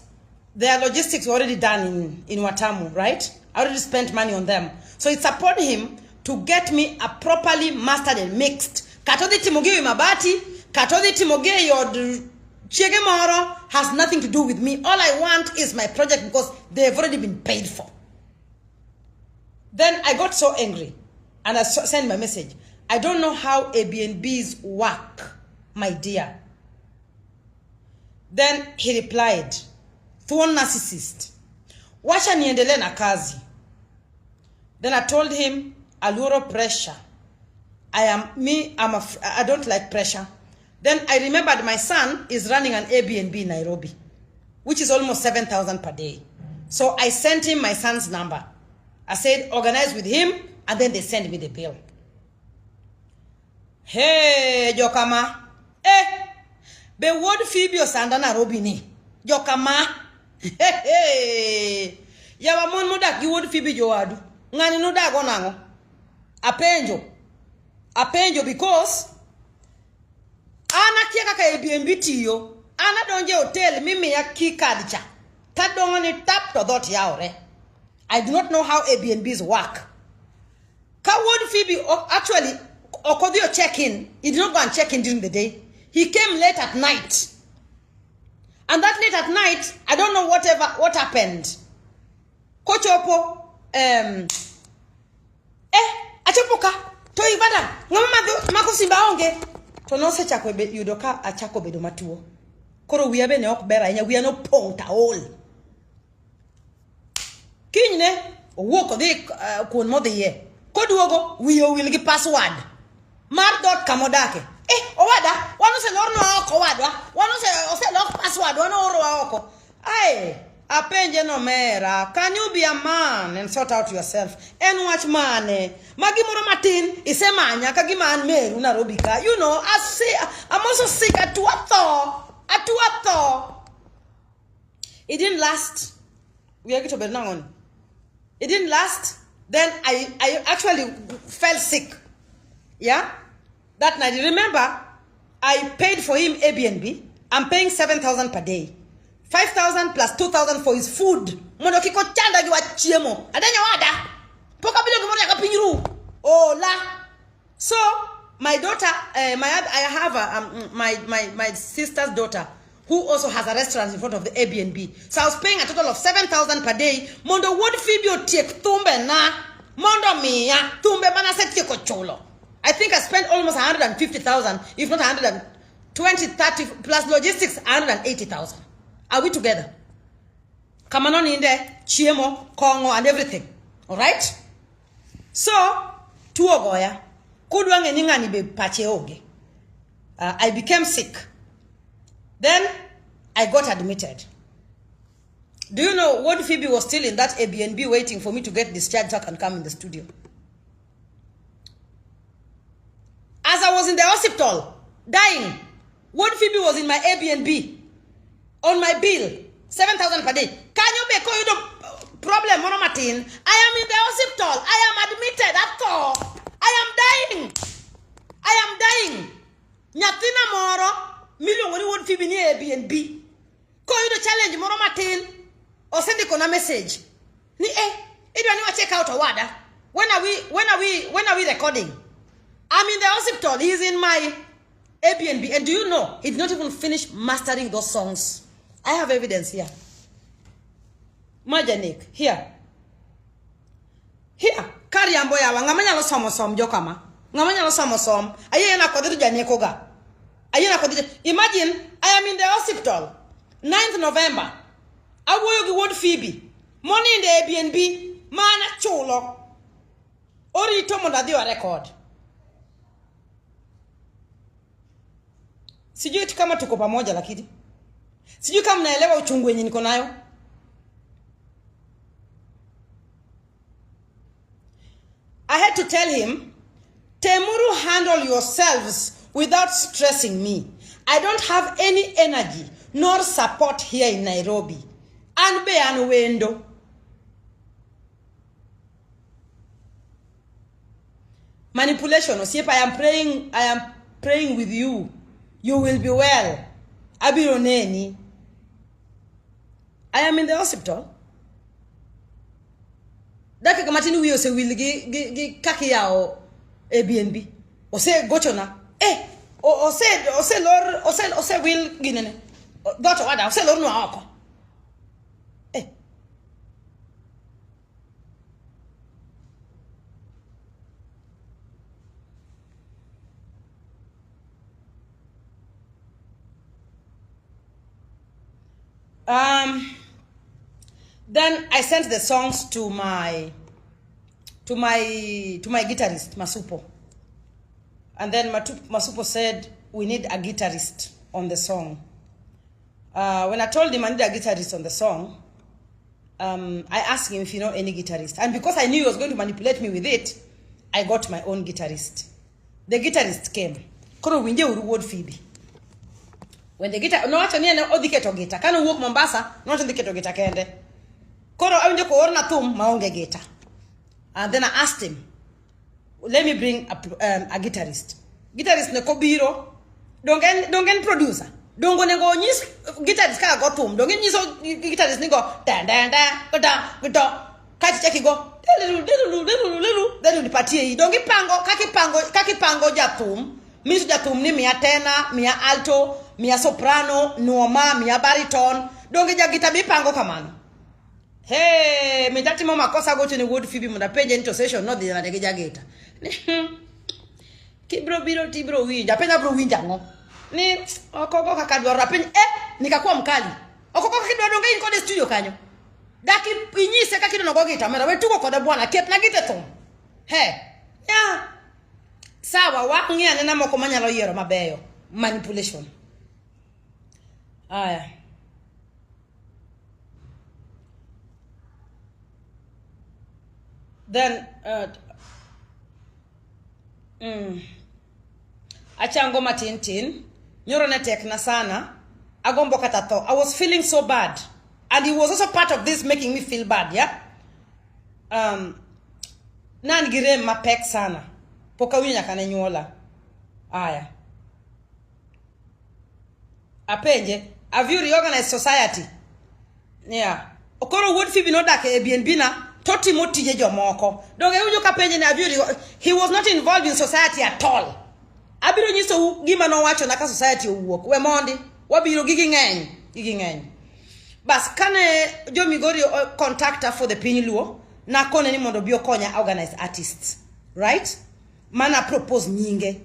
S2: their logistics were already done in Watamu, right? I already spent money on them. So it's upon him to get me a properly mastered and mixed. Katodi timoge mabati, katodi timoge your chege moro has nothing to do with me. All I want is my project because they've already been paid for. Then I got so angry and I sent my message. I don't know how Airbnbs work, my dear. Then he replied, "Phone narcissist. Wacha niendele na kazi." Then I told him, "Aluro pressure. I don't like pressure." Then I remembered my son is running an Airbnb in Nairobi, which is almost 7,000 per day. So I sent him my son's number. I said, organize with him, and then they send me the bill. Hey, Jokama. Be Wuod Fibi osanda Nairobi ni. Jokama. Hey. Yawa mon modak gi Wuod Fibi jowadu. Ngani no dago nango. Apenjo because ana kia kaka Airbnb tiyo. Ana donje hotel mimi ya keycard cha. Tadongo ni tap to dot yaore. I do not know how Airbnbs work. Ka Wuod Fibi actually Akothee check-in. He did not go and check in during the day. He came late at night. And that late at night, I don't know what happened. Kochopo, achopoka, to ibada, ngama mako simbaonge. To no se chakwe yudoka achako bedo matuo. Koro wiabe ne ok bera nya wiano ponta all. Kinyne, woko de kuon mo de ye. Koduogo, wiyo wilgi password. Mar kamodake. Owada, wano se lorno oko wadwa. Wano se lock password, wano oro oko. Apenje no mera. Can you be a man and sort out yourself? And watch mane. Magi moro matin, ise manya, kagi man meru na robika. You know, I'm also sick atuato. It didn't last. We are going to on. It didn't last. Then I actually fell sick. Yeah? That night, remember, I paid for him Airbnb. I'm paying 7,000 per day. 5,000 plus 2,000 for his food. Mono kiko chanda giwa chiemo. Adanya wada. Poka bilo gimono yaka pinyiru. Oh la. So my daughter, I have my sister's daughter who also has a restaurant in front of the Airbnb. So I was paying a total of 7,000 per day. Mondo Wuod Fibi take tumbe na. Mondo miya tumbe mana se ko cholo. I think I spent almost 150,000, if not 120, 30 plus logistics, 180,000. Are we together? Kamanon in there, Chiemo, Kongo, and everything. All right? So, tuogoya, kudwange ningani be pacheoge. I became sick. Then I got admitted. Do you know Wuod Fibi was still in that Airbnb waiting for me to get discharged so I can come in the studio? As I was in the hospital, dying, Wuod Fibi was in my Airbnb, on my bill, 7,000 per day. Can you make a problem, Mono Martin? I am in the hospital. I am admitted. That's all. I am dying. Nyatina moro, million Wuod Fibi ni Airbnb. Call you the challenge, Mono Martin, or send you a message. Ni you check out a wada. When are we recording? I'm in the hospital. He's in my Airbnb. And do you know, he did not even finish mastering those songs. I have evidence here. Majanik. Here. Kariambo yawa. Ngamanya lo somosom jokama. Ngamanya lo somosom. Aye na kodiri janekoga. Imagine, I am in the hospital. 9th November. Awoyogi Wuod Fibi. Money in the Airbnb. Mana cholo. Ori itomo na diwa record. Sijui kama tuko pamoja lakini. Sijui kama mnaelewa uchungu wenye niko nayo. I had to tell him, Temuru, handle yourselves without stressing me. I don't have any energy nor support here in Nairobi. I an be an wendo. Manipulation. I am praying with you. You will be well. Abironeni. I am in the hospital. Dake kamatini wiyo se will gi kaki yao Airbnb. Ose gochona. Ose lor will ginene. Gocho wada ose lor no ako. Then I sent the songs to my guitarist Masupo, and then Masupo said we need a guitarist on the song. When I told him I need a guitarist on the song, I asked him if you know any guitarist, and because I knew he was going to manipulate me with it, I got my own guitarist. The guitarist came. Koro winje Wuod Fibi. When the guitar no acha ni na odiketo guitar kana wuok Mombasa no acha ndiketo guitar kende koro awinjo ko orna thum maonge guitar. And then I asked him, let me bring a guitarist ne ko biro dongen producer dongo ne go nyis guitarist ka go thum dongen nyiso guitarist ni go dan gita kati cheki go delu nipatie dongi kaki pango jathum misu jathum ni mia tena mia alto mia soprano, nuoma, mia baritone, donge jagita bipango kamano. Hey, mi tati mama kosa go to ni Wuod Fibi munda page into session no the nage jagita. Ki bro biro ti bro winja, penya bro winja ngo. Ni okoko kakadwa rapenya nikakuwa mkali. Okoko kakidwa donge in kode studio kanyo. Daki inyise kakido no go gita mera we tuko kode bwana ket na gite thum. He. Ya. Sawa wa ngia nena moko manyalo yero mabeyo. Manipulation. Then achango matintin nyoro ne tek na sana agombo kata I was feeling so bad, and he was also part of this making me feel bad. Yeah. Nan gire mapek sana poka winya kana nyola apenje, have you reorganized society? Yeah. Okoro Wuod Fibi no dak Airbnb na toti motije jomoko. Donge ujo kapenje na have you he was not involved in society at all. Abiro nyiso gima no wacho na ka society owuok. We mondi, wabiro gigi ngeny. Bas kane jo Migori contactor for the piny luo na kone ni mondo bio konya organize artists, right? Mana propose nyinge.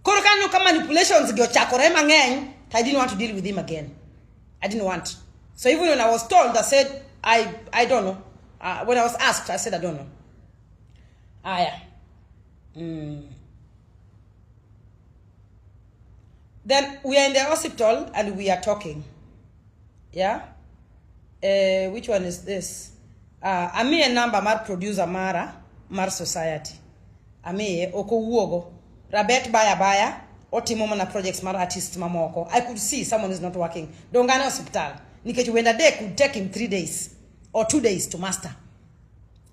S2: Koro kanyo ka manipulations go chakore mangeny. I didn't want to deal with him again. I didn't want. So even when I was told, I said, I don't know. When I was asked, I said, I don't know. Then we are in the hospital and we are talking. Yeah? Which one is this? Ami a number mar producer Mar Society. Ami oko wuogo. Rabet baya. Otimo na projects mara artists mamoko. I could see someone is not working. Dongane hospital. Nikechi wenda day could take him 3 days or 2 days to master.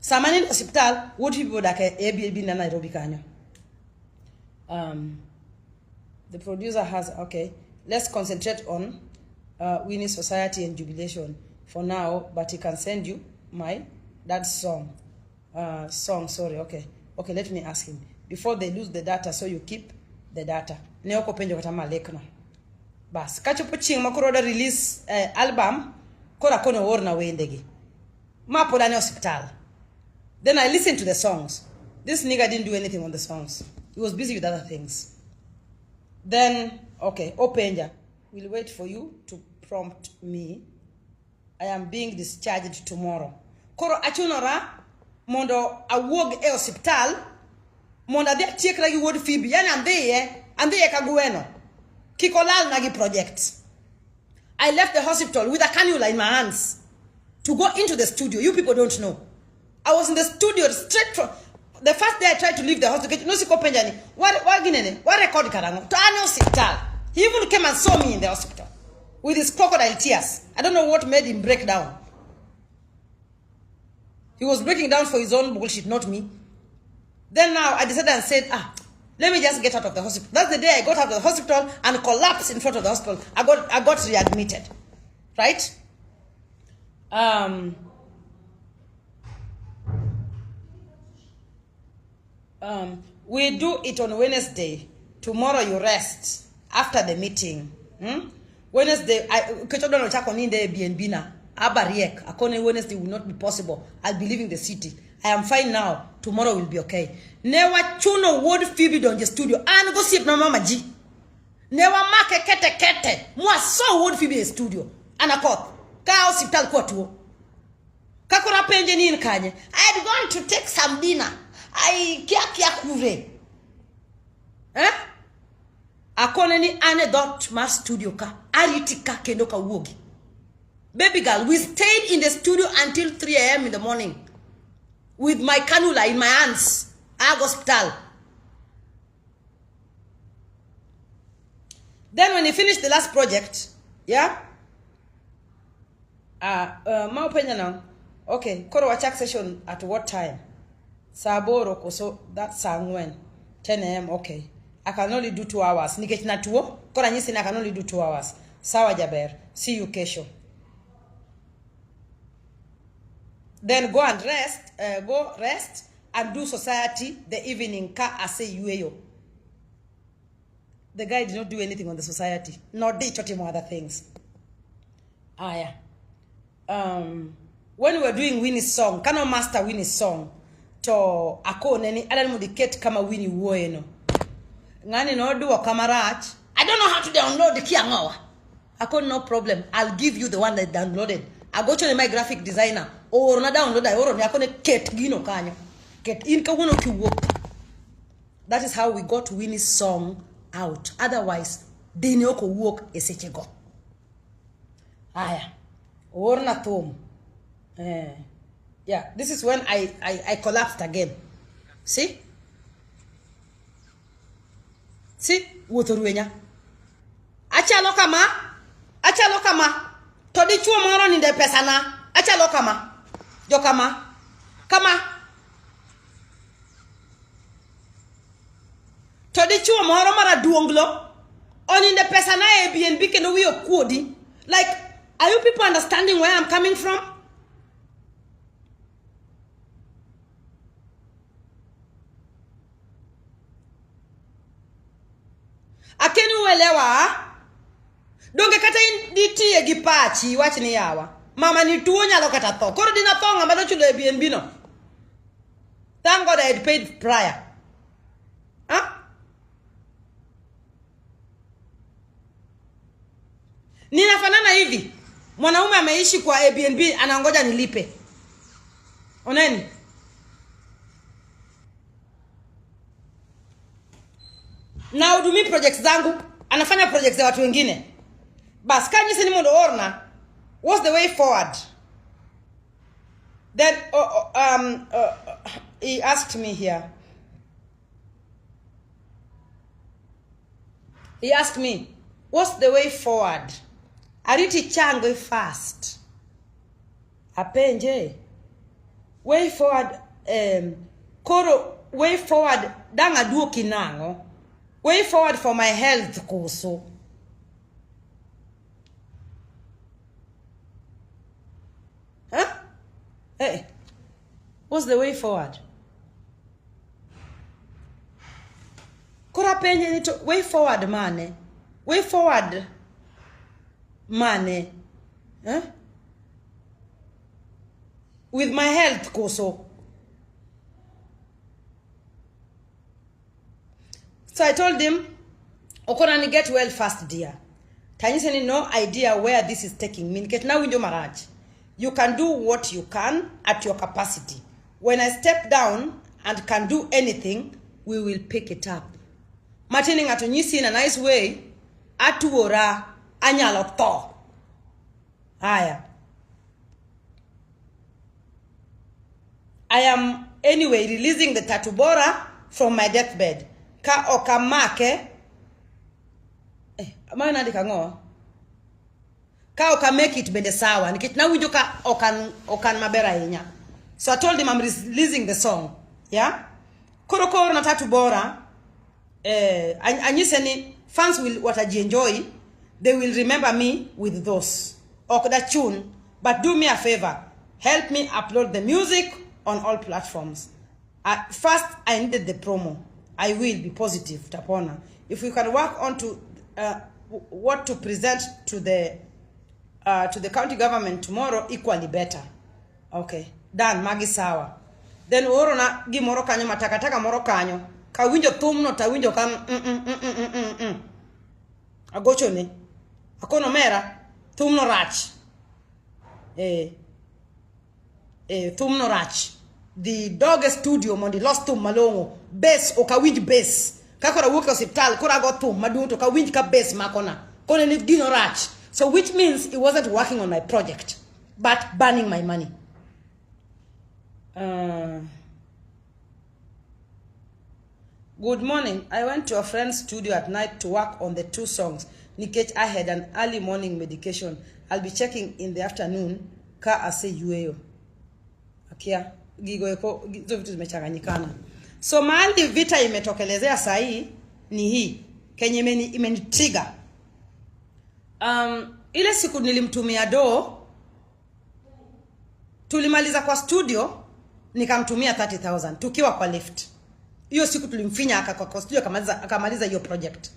S2: Samani hospital would people that Airbnb na Nairobi kanyo. The producer has okay. Let's concentrate on winning society and jubilation for now, but he can send you that song. Sorry, okay. Okay, let me ask him. Before they lose the data, so you keep the data. Neoko penjo kata malekno. Bas, kachopo ching makoro da release album, kora kono worna wendegi. Mapo dani hospital. Then I listened to the songs. This nigga didn't do anything on the songs. He was busy with other things. Then, okay, Openja, we'll wait for you to prompt me. I am being discharged tomorrow. Koro achunora, mondo awog e hospital, monda de tiek lagi Wuod Fibi yani andeye kagueno kikolal nagi project. I left the hospital with a cannula in my hands to go into the studio. You people don't know. I was in the studio straight from the first day I tried to leave the hospital. No siko penjani. What record karango? To an hospital. He even came and saw me in the hospital with his crocodile tears. I don't know what made him break down. He was breaking down for his own bullshit, not me. Then now I decided and said, let me just get out of the hospital. That's the day I got out of the hospital and collapsed in front of the hospital. I got readmitted. Right? We do it on Wednesday. Tomorrow you rest after the meeting. Wednesday, Wednesday will not be possible. I'll be leaving the city. I am fine now. Tomorrow will be okay. Never chuno Wuod Fibi don the studio. And go see mama G. Never make kete. Moi so Wuod Fibi studio. And Akothee. Ka hospital kwa tuo. Kakura penje ni nkanye. I had gone to take some dinner. I kia kure. Akone ni anecdote ma studio ka. Aritika kendo ka wogi. Baby girl, we stayed in the studio until 3 a.m. in the morning. With my cannula in my hands. Hospital. Then when he finished the last project, yeah? Ma opinion now. Okay, koro wachak session at what time? Saboro koso that sang when? 10 a.m. Okay. I can only do 2 hours. Nikech na tuo. Kora nyisi I can only do 2 hours. Sawa Jaber. See you kesho. Then go and rest. Go rest and do society the evening. Ka ase yueyo. The guy did not do anything on the society. Nor did taught him other things. Yeah. When we were doing Winnie's song, cannot master Winnie's song. To ako neni adan mudicate kama Winnie woeno. Ngani no do a camarade. I don't know how to download the kiangawa. Ako no problem. I'll give you the one that downloaded. I go to my graphic designer. Or na download I or akone ket gino kanyo. Ket in ka wono ki work. That is how we got Winnie's song out. Otherwise, they no ko work esechego. Aya. Or na tom. Yeah, this is when I collapsed again. See? See? Wotoruenya. Achalo kama. Todi chuo moro ni de pesana. Achalo kama. Jo kama. Todi chuo moro mara duonglo. Oni de pesana Airbnb keno wi okuodi. Like, are you people understanding where I'm coming from? Akeni uelewa? Donge kata inditi egipachi wachi ni yawa. Mama ni tuo nyalo kata tho. Koro dina tho ngama do chulo Airbnb no. Thank God I had paid prior. Ninafanana hivi. Mwanaume ameishi kwa Airbnb anangoja nilipe. Oneni? Na udumi projects zangu, anafanya projects za watu wengine. Bas kanyi sini mondo orna. What's the way forward? Then he asked me here. He asked me, what's the way forward? Ariti chango fast. Apenje. Way forward, koro way forward danga duo kinango. Way forward for my health koso. Hey, what's the way forward? Kora penye ni to way forward mane. Way forward mane. With my health koso. So I told him, Okona ni get well fast, dear. Tanyiseni no idea where this is taking me. Get now window marriage. You can do what you can at your capacity. When I step down and can do anything, we will pick it up. Martining atonyisi in a nice way. Atuora anyalo to. Aya. I am anyway releasing the tatubora from my deathbed. Ka okamake mana ndika ngo ka oka make it bende sawa nikit na winjo ka okan mabera yinya So I told him I'm releasing the song. Yeah? Korokoro na tatu bora. Anyiseni fans will what I enjoy. They will remember me with those. Okoda tune. But do me a favor. Help me upload the music on all platforms. First, I needed the promo. I will be positive, Tapona. If we can work on to what to present to the county government tomorrow, equally better. Okay. Done. Magi sawa. Then oro na gi moro kanyo matakataka moro kanyo. Ka winjo thumno ta winjo kam agocho ne. Akono mera thumno rach. Thumno rach. The dog studio mondi lost thum malongo. Bass o ka winj bass. Kakora wuka hospital kora go thum madunto ka winj ka bass makona. Kone ni gino rach. So which means it wasn't working on my project, but burning my money. Good morning. I went to a friend's studio at night to work on the 2 songs. Nikech, I had an early morning medication. I'll be checking in the afternoon. Ka ase yueyo. Akia. Gigo eko. Gizo vitu zimechanganyikana. So mahali vita imetokelezea sahi ni hii. Kenye imenitrigger. Ile siku nilimtumia tulimaliza kwa studio, nikamtumia 30,000 tukiwa kwa lift. Hiyo siku tulimfinya kwa studio akamaliza hiyo project.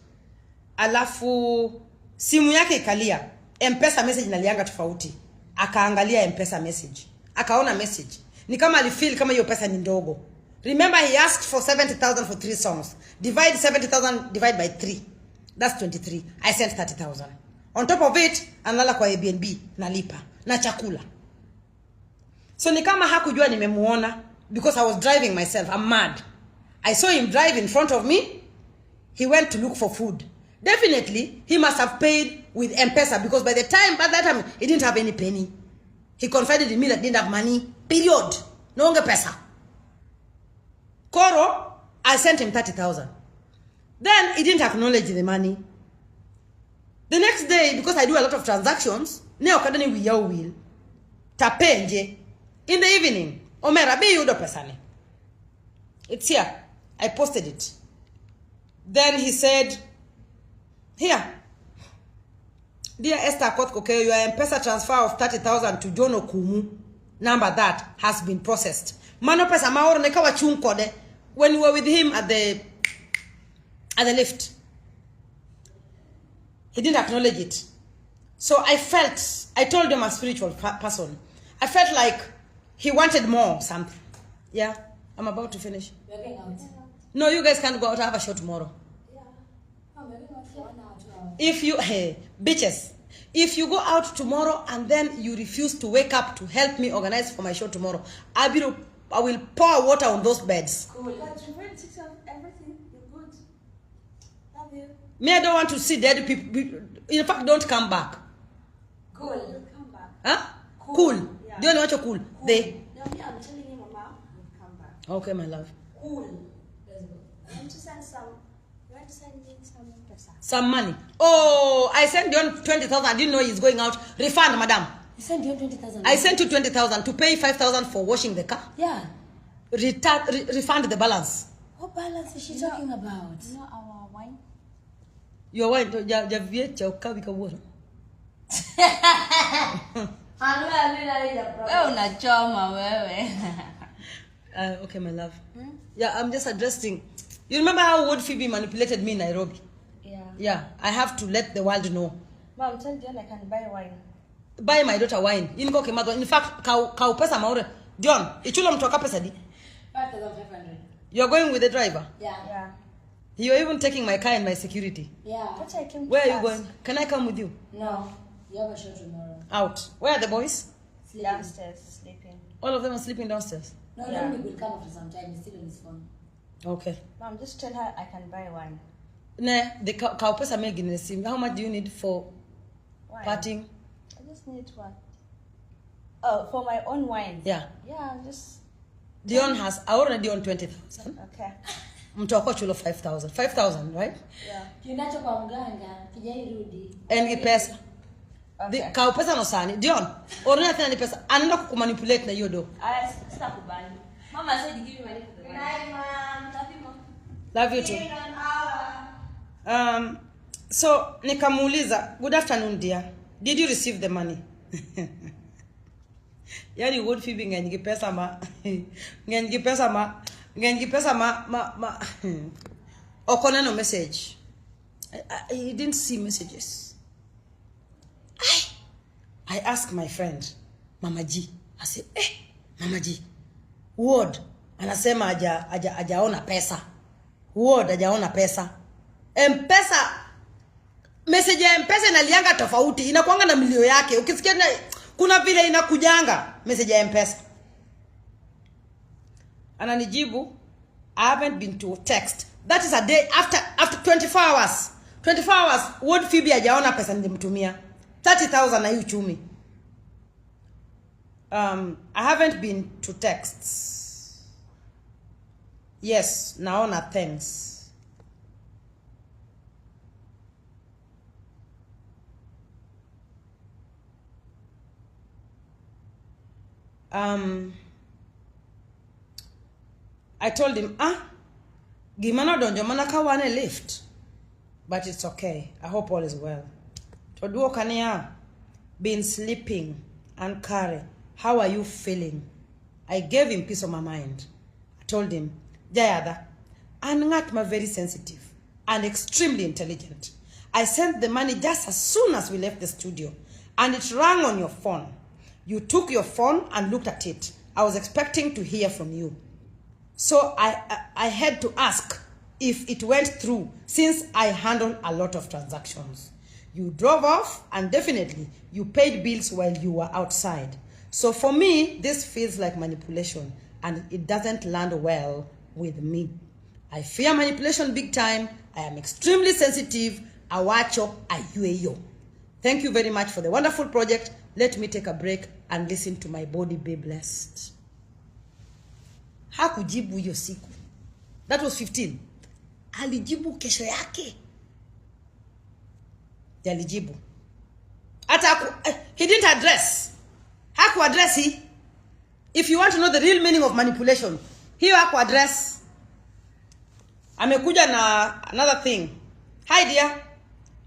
S2: Alafu simu yake ikalia. M-Pesa message inalianga tofauti. Akaangalia M-Pesa message. Akaona message. Ni kama alifeel kama hiyo pesa ni ndogo. Remember he asked for 70,000 for 3 songs. Divide 70,000 divide by 3. That's 23. I sent 30,000. On top of it, analala kwa Airbnb nalipa na chakula. So ni kama hakujua nimemuona because I was driving myself. I'm mad. I saw him drive in front of me. He went to look for food. Definitely, he must have paid with M-Pesa because by that time, he didn't have any penny. He confided in me that he didn't have money. Period. No pesa. Koro, I sent him 30,000. Then he didn't acknowledge the money. The next day, because I do a lot of transactions, neo kadani will tapenje in the evening. Omera be yudo pesane. It's here. I posted it. Then he said, here, dear Esther Akothee, your M-Pesa transfer of 30,000 to John Okumu, number that has been processed. Mano pesa maoro nekawa chunkode when you were with him at the lift. He didn't acknowledge it. So I told him a spiritual person. I felt like he wanted more something. Yeah, I'm about to finish.
S3: We're going out.
S2: No, you guys can't go out. I have a show tomorrow.
S3: Yeah. No, we're going out for 1 hour, 2 hours.
S2: If you, hey, bitches, if you go out tomorrow and then you refuse to wake up to help me organize for my show tomorrow, I will pour water on those beds.
S3: Cool. But you've already taken out everything. You're good. Love you.
S2: Me, I don't want to see dead people. In fact, don't come back.
S3: Cool. Come back.
S2: Huh? Cool.
S3: Yeah.
S2: Do you know what you're cool?
S3: Cool.
S2: They.
S3: No, yeah, I'm telling you, Mama, we'll come back.
S2: Okay, my love.
S3: Cool. Let's go. I want to send some. You want to send me some pesa?
S2: Some money. Oh, I sent you 20,000. I didn't know he's going out. Refund, madam.
S3: You sent you 20,000.
S2: I sent you 20,000 to pay 5,000 for washing the car.
S3: Yeah.
S2: Refund the balance.
S3: What balance is she talking about? You know our wine?
S2: Your wine, okay, my love. Yeah, I'm just addressing. You remember how Wuod Fibi manipulated me in Nairobi?
S4: Yeah.
S2: Yeah, I have to let the world know.
S4: Mom, tell Dion I can buy wine.
S2: Buy my daughter wine. In fact, kau pesa maure. Dion, ichulo mtoka pesa di.
S3: 5,500.
S2: You're going with the driver?
S3: Yeah.
S4: Yeah.
S2: You're even taking my car and my security.
S3: Yeah.
S4: But I came
S2: Where are you
S4: fast.
S2: going? Can I come with you?
S3: No. You have a show tomorrow.
S2: Out. Where are the boys?
S3: Sleeping.
S4: Downstairs, sleeping.
S2: All of them are sleeping downstairs.
S3: No,
S4: Yeah.
S3: Dominic will come after some time. He's still on his phone.
S2: Okay.
S4: Mom, just tell her I can buy wine.
S2: Ne, the kau pesa megi nesi. How much do you need for
S4: Wine?
S2: partying?
S4: I just need what? Oh, for my own wine.
S2: Yeah.
S4: Yeah, just
S2: Dion has, I already on 20,000.
S4: okay.
S2: Mtoko chulo 5,000. 5,000, right?
S4: Yeah.
S3: Kinacho kwa mganga, kijairudi.
S2: And the pesa.
S4: Okay.
S2: The kau pesa no sani. Dion, orina tena ni pesa. Anaenda kukumanipulate na hiyo do.
S4: I Sitakubali. Mama said give me money for the money. Good night, Mom. Love you, Mom.
S2: Love you too. So nikamuuliza, good afternoon dear. Did you receive the money? Yani Wuod Fibi ngengi pesa ma okona no message. He didn't see messages. I asked my friend Mama G. I said, Mama G, Wuod anasema hajaona pesa. Wuod hajaona pesa. M-Pesa, message ya M-Pesa inalianga tofauti, inakuanga na milio yake. Ukisikia kuna vile inakujanga message ya M-Pesa. Ananijibu, I haven't been to text. That is a day after 24 hours. 24 hours Wuod Fibi hajaona pesa nilimtumia. 30,000 na hiyo chumi. I haven't been to texts. Yes, naona thanks. I told him, gimana donjo mana kawane lift. But it's okay. I hope all is well. Toduo kania, been sleeping and Kare, how are you feeling? I gave him peace of my mind. I told him, Jayada, Angatma very sensitive and extremely intelligent. I sent the money just as soon as we left the studio, and it rang on your phone. You took your phone and looked at it. I was expecting to hear from you. So I had to ask if it went through, since I handle a lot of transactions. You drove off, and definitely you paid bills while you were outside. So for me, this feels like manipulation, and it doesn't land well with me. I fear manipulation big time. I am extremely sensitive. Awacho ayueyo. Thank you very much for the wonderful project. Let me take a break and listen to my body be blessed. Hakujibu hiyo siku. That was 15. Alijibu kesho yake. Alijibu. He didn't address. Haku address he. If you want to know the real meaning of manipulation, hiyo haku address. Amekuja na another thing. Hi dear.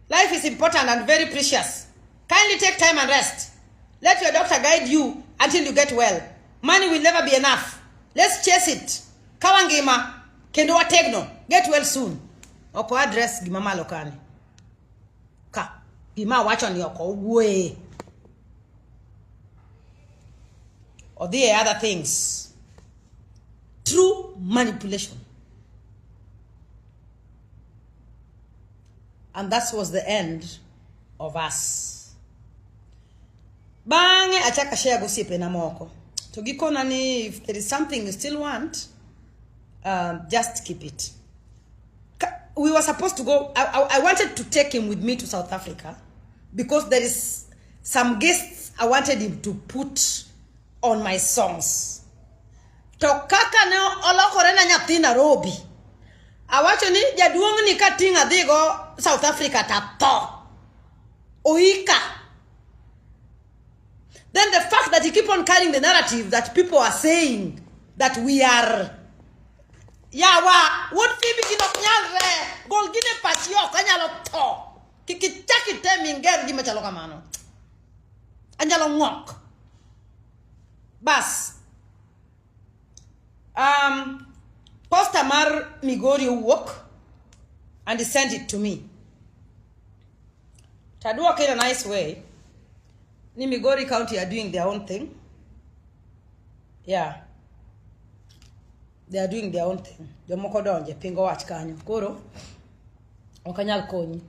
S2: Life is important and very precious. Kindly take time and rest. Let your doctor guide you until you get well. Money will never be enough. Let's chase it. Kawangima, kendo wategno. Get well soon. Oko address gimama lokani. Ka, gima wacho ni oko uwe. Or the other things. True manipulation. And that was the end of us. Bange achaka share gosipe na moko. Tugiko nani, if there is something you still want, just keep it. We were supposed to go, I wanted to take him with me to South Africa because there is some guests I wanted him to put on my songs. Tokaka ne olokore na nyathi Nairobi. Awacho ni jaduong ni katinga dhigo South Africa tato. Oika. Then the fact that he keep on carrying the narrative that people are saying that we are yawa what Fibi kinok nyalre golgine patio kanyalo to kikichaki temingeri gima chalo kamano anjalo ngok bas Poster Mar Migori work and he sent it to me. Tadua in a nice way. Ni Migori County are doing their own thing. Yeah. They are doing their own thing. Jomoko donje pingo wach kanyo. Koro okanyal konyi.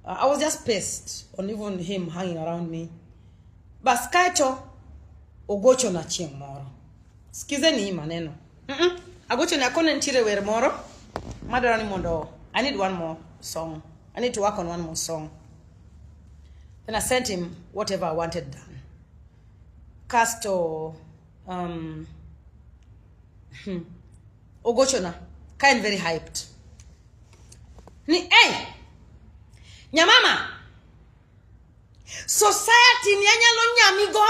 S2: I was just pissed on even him hanging around me. Bas kaito ogocho na chieng moro. Skizeni maneno. Agocho na kone ntire wer moro. Madarani mondo. I need one more song. I need to work on one more song. Then I sent him whatever I wanted done. Casto Ogocho na kind very hyped. Ni hey Nyamama society ni anyalo nyamigo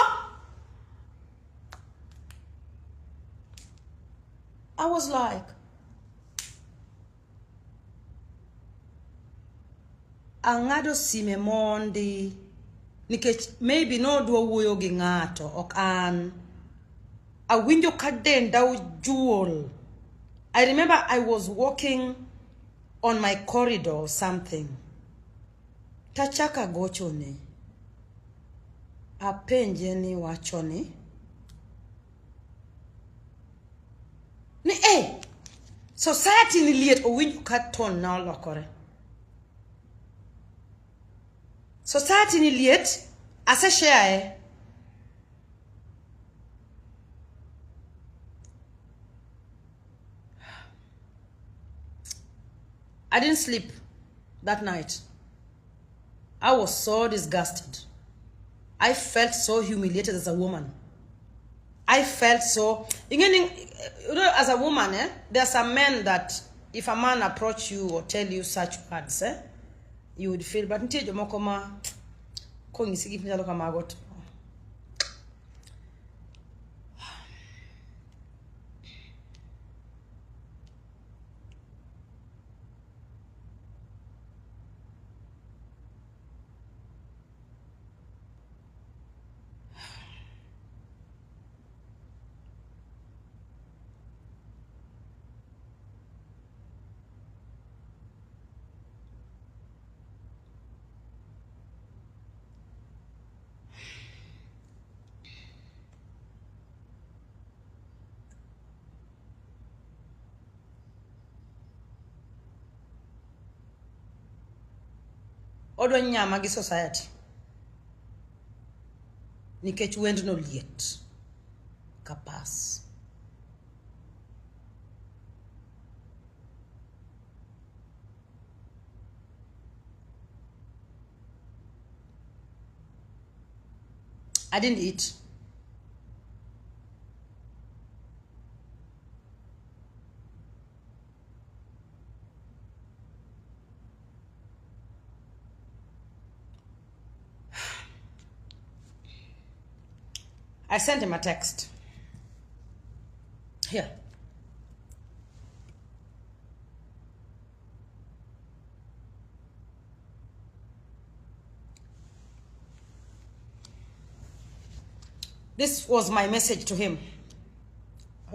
S2: I was like, angado sime mondi, nikech maybe no dwa wuoyo gi ng'ato, ok an. Awinjo ka denda ojwol. I remember I was walking on my corridor or something. Tachaka gochone. Apenje ni wachoni. Ni society ni liet owinjo ka ton na olokore. Society ni liet ase share. I didn't sleep that night. I was so disgusted. I felt so humiliated as a woman. I felt so, you know, as a woman, there are some men that if a man approach you or tell you such words, you would feel, but until you mokoma, Odo nyama gi society. Nikech wend no liet. Kapas. I didn't eat. I sent him a text. Here. This was my message to him.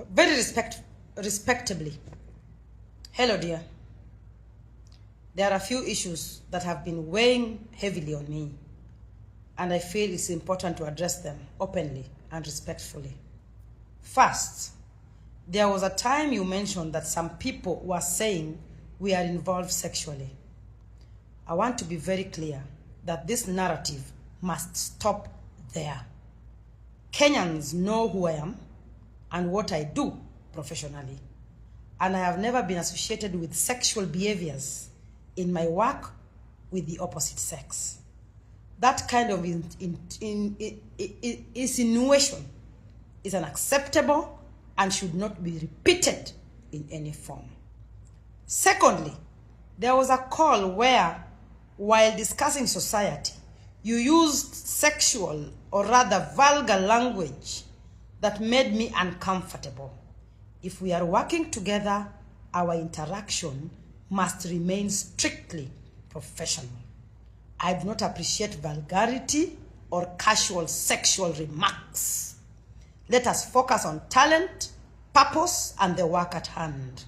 S2: Very respectably. Hello, dear. There are a few issues that have been weighing heavily on me, and I feel it's important to address them openly and respectfully. First, there was a time you mentioned that some people were saying we are involved sexually. I want to be very clear that this narrative must stop there. Kenyans know who I am and what I do professionally, and I have never been associated with sexual behaviors in my work with the opposite sex. That kind of insinuation is unacceptable and should not be repeated in any form. Secondly, there was a call where, while discussing society, you used sexual or rather vulgar language that made me uncomfortable. If we are working together, our interaction must remain strictly professional. I do not appreciate vulgarity or casual sexual remarks. Let us focus on talent, purpose, and the work at hand.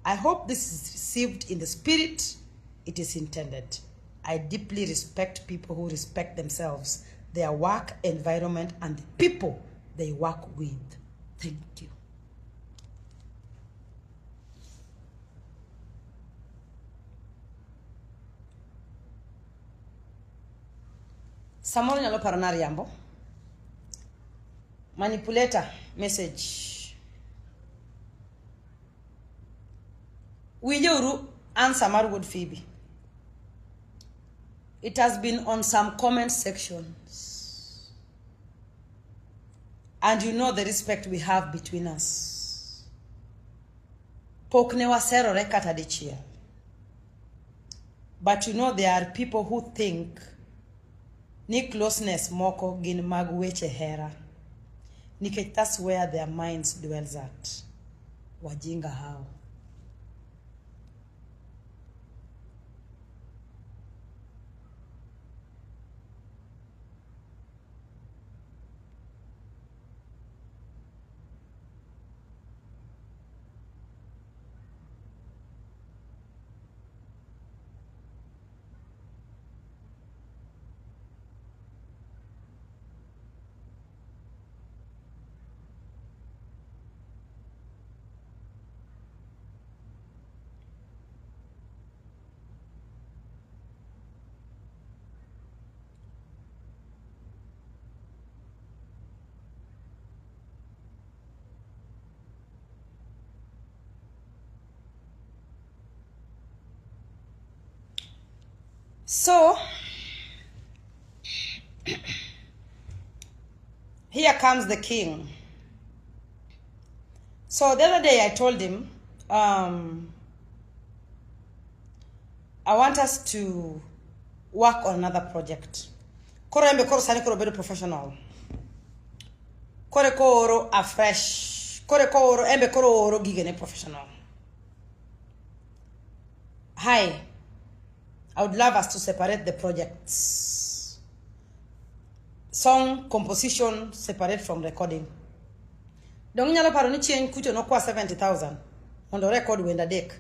S2: I hope this is received in the spirit it is intended. I deeply respect people who respect themselves, their work environment, and the people they work with. Thank you. Samoro nyalo paro na riambo. Manipulator message. Wijeuru answer mar Wuod Fibi. It has been on some comment sections. And you know the respect we have between us. Pokne wasero rekata dichia. But you know there are people who think ni closeness moko gin mag weche hera. Nikech that's where their minds dwells at. Wajinga hao. So, here comes the king. So the other day I told him, I want us to work on another project. Koro embe koro sani koro bedo professional. Kore koro afresh. Kore koro embe koro oro gigene professional. Hi. I would love us to separate the projects. Song composition separate from recording. Dong nyalo paro ni chien kucho no kwa 70,000. Mondo record wenda dek.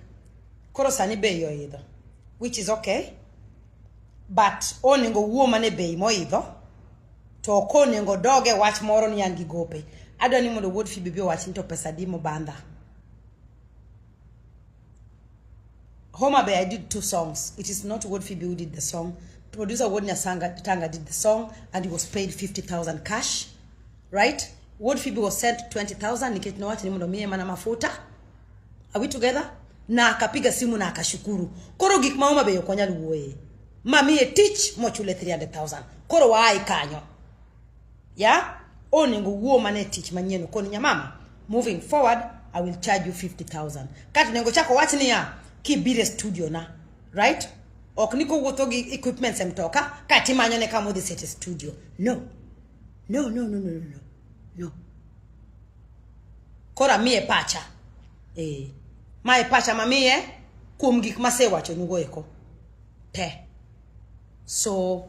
S2: Koro sani be yo either. Which is okay. But oningo woman be mo either. To ko ningo doge watch moro ni yangi gope. Adoni mondo Wuod Fibi be watching to pesa di mo banda. Homa Bay, I did 2 songs. It is not Wuod Fibi who did the song. Producer Wuod Tanga did the song and he was paid 50,000 cash. Right? Wuod Fibi was sent 20,000. Nikitino wati ni mundo miye mana mafuta. Are we together? Na akapiga simu na akashukuru. Koro gik ma Homa Bay yokonya luwe. Mamiye teach mochule 300,000. Koro wa kanyo. Yeah? Oningo woman teach manyeno koni nyamama. Moving forward, I will charge you 50,000. Kati nengo chako wati ni ya. Kibire studio na, right? Okuniko wotogi equipment semtoka, kati manyone kamo the set studio. No. No. Kora mie pacha. Mae pacha mamie, kumgik mase wacho nugo eko. Te. So,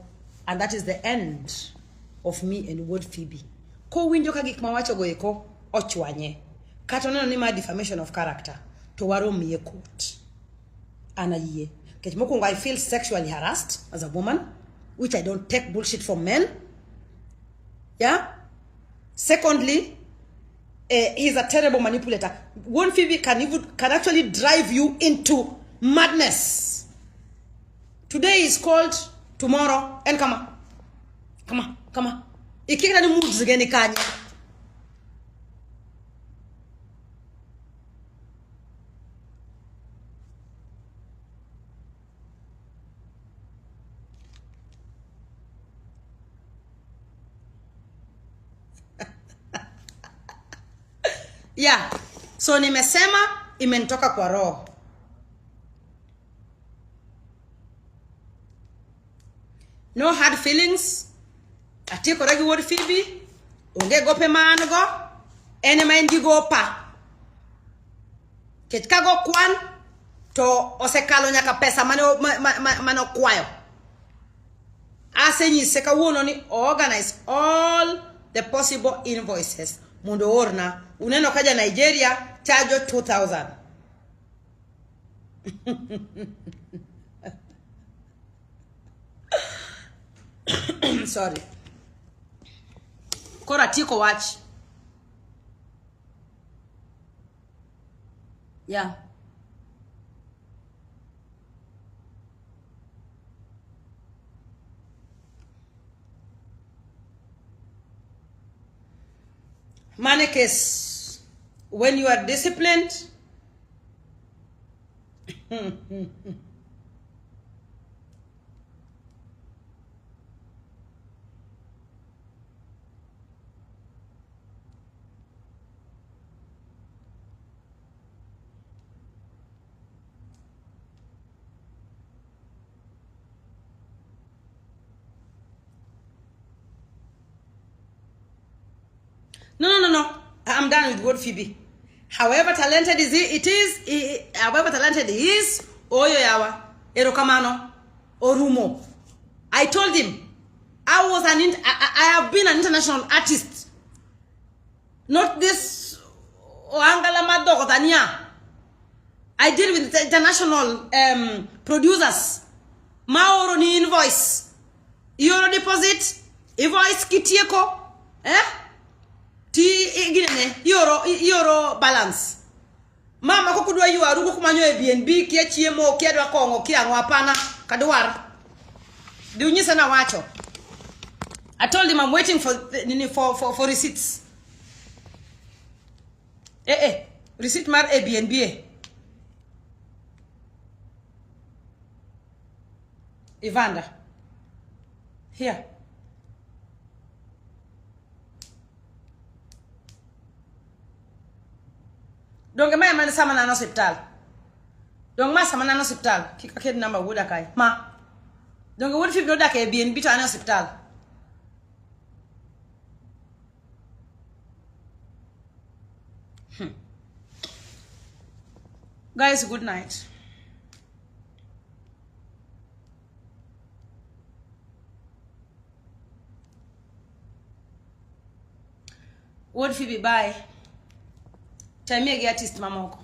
S2: and that is the end of me and Wuod Fibi. Ko winjo kagik mawacho go eko, ochwanye. Katoneno ni ma defamation of character. To waro miye court. Anaye. Ketimokungo, I feel sexually harassed as a woman, which I don't take bullshit from men. Yeah? Secondly, he's a terrible manipulator. Wuod Fibi can actually drive you into madness. Today is called, tomorrow, and come on. Ikikira ni moods again kanya. Yeah, so nimesema imenitoka kwa roho. No hard feelings. Atiko ragi Wuod Fibi. Unge gope mango. Ene maendi gopa. Ketka go kwan. To osekalo nyaka pesa mano kwayo. Ase nyiseka wuono ni organize all the possible invoices. Mundo orna. Uneno kaja Nigeria, charge 2,000. Sorry. Kora tiko watch. Yeah. Mannequins, when you are disciplined, No. I'm done with Wuod Fibi. However talented however talented he is, oyo yawa, erokamano, orumo. I told him, I have been an international artist. Not this Oangala Madogotania. I deal with international producers. Maoro ni invoice. Euro deposit, invoice kitieko, euro balance. Mama kokudwa yu arugo kumanyo Airbnb kia chiemo kia dwa kongo kia ngwapana kadwar. Diunyisa na wacho. I told him I'm waiting for receipts. Receipt mar Airbnb. Evander. Here. Don't ma man sama na hospital. Don't ma sama na hospital. Kika kid number Wuod kai. Ma. Don't Wuod Fibi no da ke Airbnb to an hospital. Guys, good night. Wuod Fibi bye. Time artist mamoko.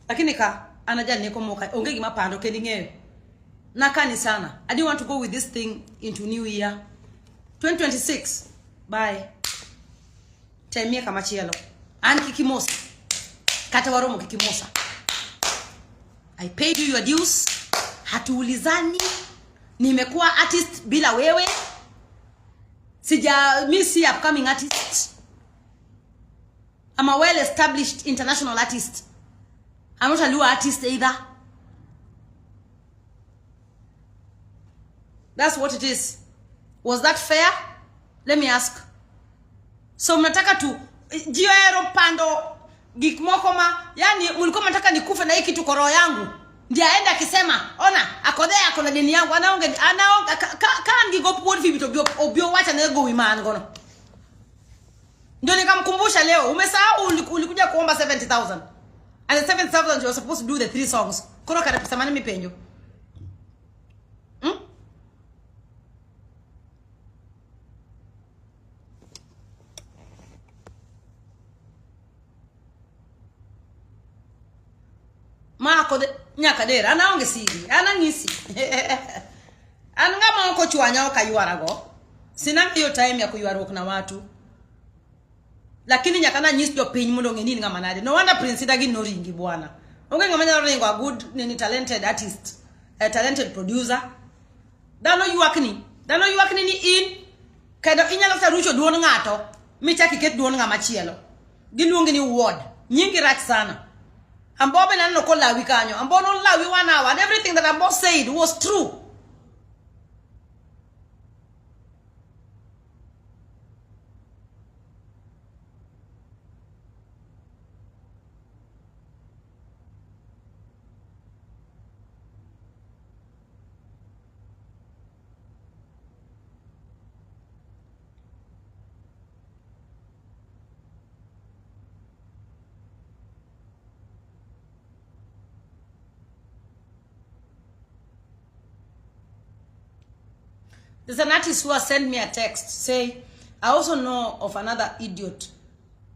S2: Lakini ka anaja niko moka ongegi mapando keningeyo. Nakani sana. I didn't want to go with this thing into new year 2026. Bye. Time kama chielo. Ani kikimosa. Kata waromo kikimosa. I paid you your dues. Hatuulizani. Nimekuwa artist bila wewe. Mi si upcoming artist. I'm a well-established international artist. I'm not a Luo artist either. That's what it is. Was that fair? Let me ask. So mnataka tu jiero pando gikmokoma, yani mulikuwa mnataka nikufe na hiki tuko roho yangu. Ndiye aenda akisema, ona, Akothee akona deni yangu, anaonga kangi go Wuod Fibi to obio wacha na go imani gono. Ndio nikamkumbusha leo, umesahau ulikuja kuomba 70,000. And the 7,000 you were supposed to do the 3 songs. Kono kada pesa mani mipenyo. Ma Akothee nyakadera anaonge siri, anangisi. Anangama uko chwanya okayuarago. Sina hiyo time ya kuyuarok na watu. Lakini nyakana nyisdo piny mundo ngenini ngama nade. No wonder Prince Dagi no ringi bwana. Onge ngama ringo a good talented artist, a talented producer. Dano yuakni ni in kado inyalo sa rucho duon ngato, michaki ket duon ngama chielo. Giluongi ni Wuod. Nyingi rach sana. Ambobe nano ko lawi kanyo. Ambo no lawi 1 hour and everything that Ambo said was true. There's an artist who has sent me a text say, I also know of another idiot.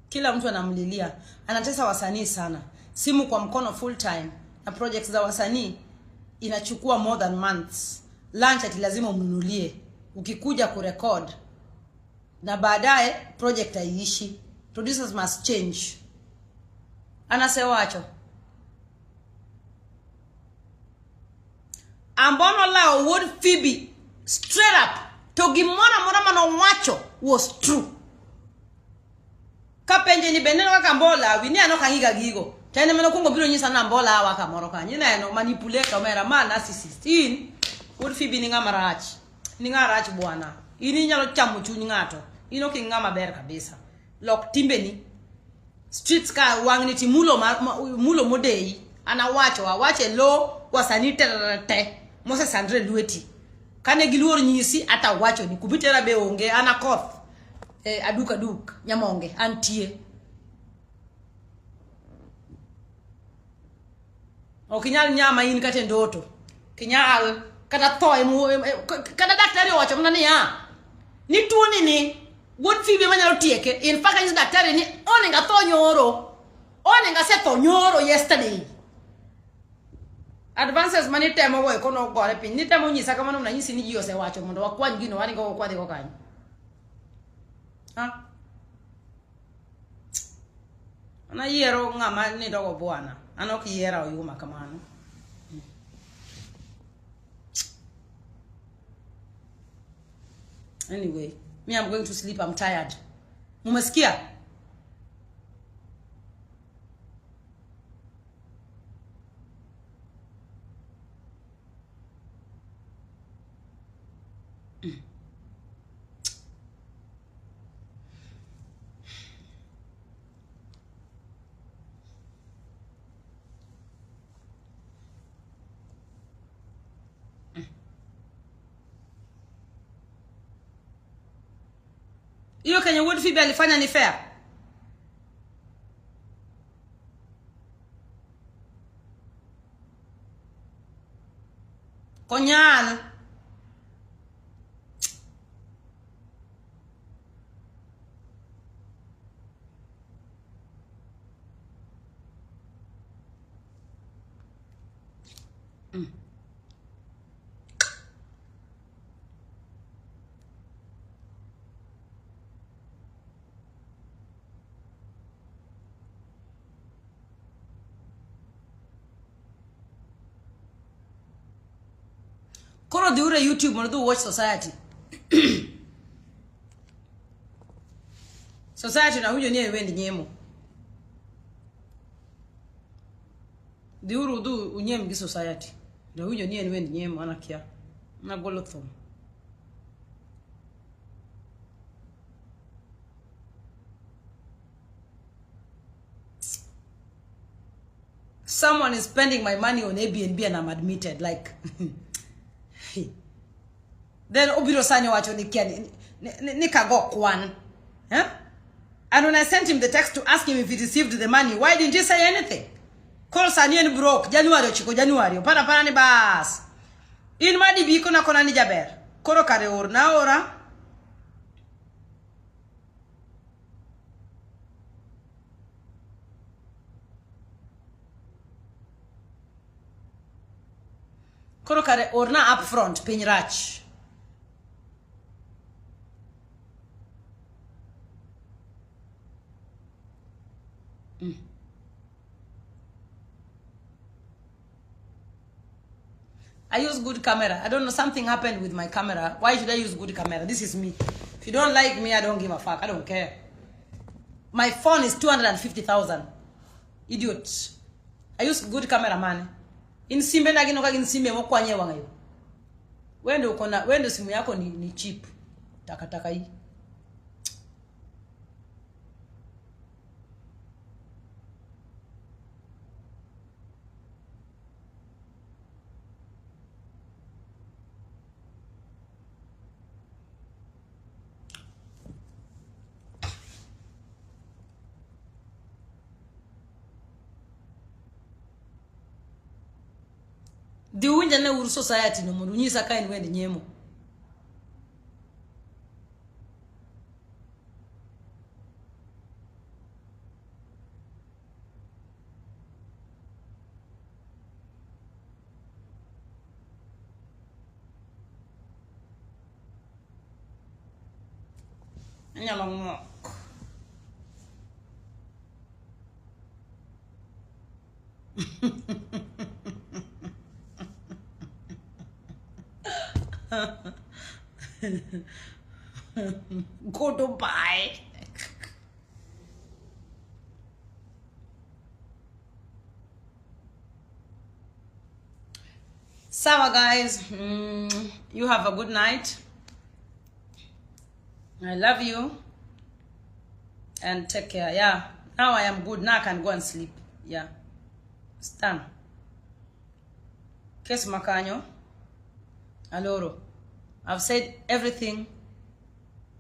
S2: Kila mtu anamlilia. Anatesa wasanii sana. Simu kwa mkono full time. Na projects za wasanii inachukua more than months. Lunch ati lazima umnunulie. Ukikuja kurecord. Na baadaye project haiishi. Producers must change. Anasewacho. Ambono lao Wuod Fibi straight up to gimona mano wacho was true. Kapenje ni beneno kaka mbola wini anoka ngiga gigo. Tene meno kungo biro nyisa na mbola waka moro kanyi na eno manipulate omera man narcissist. Wuod Fibi ni ngama rach. Ni ngama rach bwana. Ini nyalo chamo chuny ngato. Ino ki ngama ber kabisa. Lok timbe ni. Streets ka wangni ti mulo modei. Ana wache lo wasanite te. Mose Sandre Lueti. Kane giluor nyisi ata wacho ni kubitera be onge ana koth aduka duk nyamonge antie Okinyal nyama in kate ndoto. Kinyal kata toy mu kata daktari owacho mana niya. Ni tuo ni Wuod Fibi manyalo tieke. In fact is daktari ni oninga tho nyoro. Oninga se tho nyoro yesterday. Advances mani temo go kono gore pin. Ni temo nyisa kamano na nyisi ni ji osewacho mondo wakwany gino wani go kwadhi go kanyo. Ha? Ana yiero ng'ama ni dogo bwana. Ana ok yiera oyuma kamano. Anyway, me I'm going to sleep. I'm tired. Mumesikia? Hiyo kenye Wuod Fibi alifanya ni fair. Konyal. Koro diure YouTube mondo watch society. Society na huyo niye wendi nyemo. Diuru du unyem gi society. Na huyo niye wendi nyemo anakia. Na golo thum. Someone is spending my money on Airbnb and I'm admitted like then obiro sanyo wacho ni kago kwan. Huh? And when I sent him the text to ask him if he received the money, why didn't he say anything? Call Sanyen broke January chiko January para ni bas. In madi biko na kona ni jaber. Koro kare or na ora. Koro kare orna up front piny rach. I use good camera. I don't know, something happened with my camera. Why should I use good camera? This is me. If you don't like me, I don't give a fuck. I don't care. My phone is 250,000. Idiot. I use good camera, man. In simbe na gino kagin simbe mo kwanye wangayo. Wendo simu yako ni cheap. Takataka hii. Di unja na uru society no mundu nyisa kain wendi nyemo. Anyalo ngok. Go to buy. Sawa guys, you have a good night. I love you and take care. Yeah, now I am good. Now I can go and sleep. Yeah, stand. Kes makanyo. Aloro, I've said everything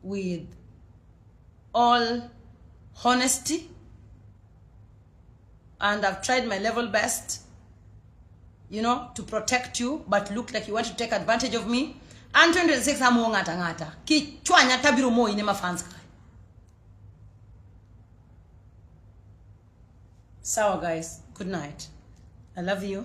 S2: with all honesty and I've tried my level best you know, to protect you, but look like you want to take advantage of me. And 2026 I'm ngata. Ki chwanya tabiro mo ine mafans. Sawa guys, good night. I love you.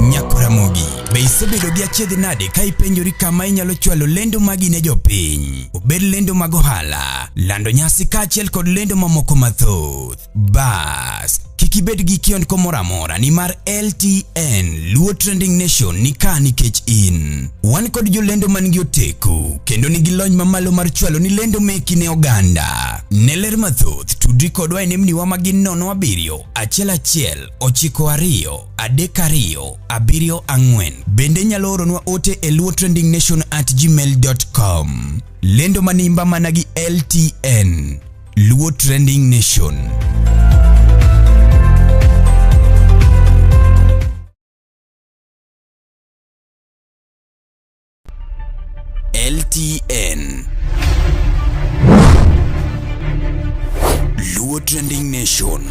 S1: Nyakuramogi, be isebedo gi achiedh nade ka ipenjori kama inyalo chwalo lendo magi ne jopiny. Obed lendo mag ohala, lando nyasi kaachiel kod lendo mamoko mathoth. Bas, kik ibed gi kiondko moro amora nimar LTN Luo Trending Nation ni ka nikech in. Wan kod jolendo man gi oteku kendo nigi lony mamalo mar chwalo ni lendo meki ne oganda. Ne ler mathoth tudri kodwa e nembniwa magin 07 11 92 32 74. Bende nyalo oronwa ote e luotrendingnation@gmail.com. Lendo manimba managi LTN Luo Trending Nation. LTN Luo Trending Nation.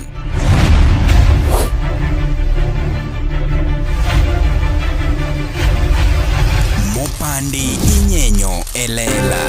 S1: Mopandi inyenyo elela.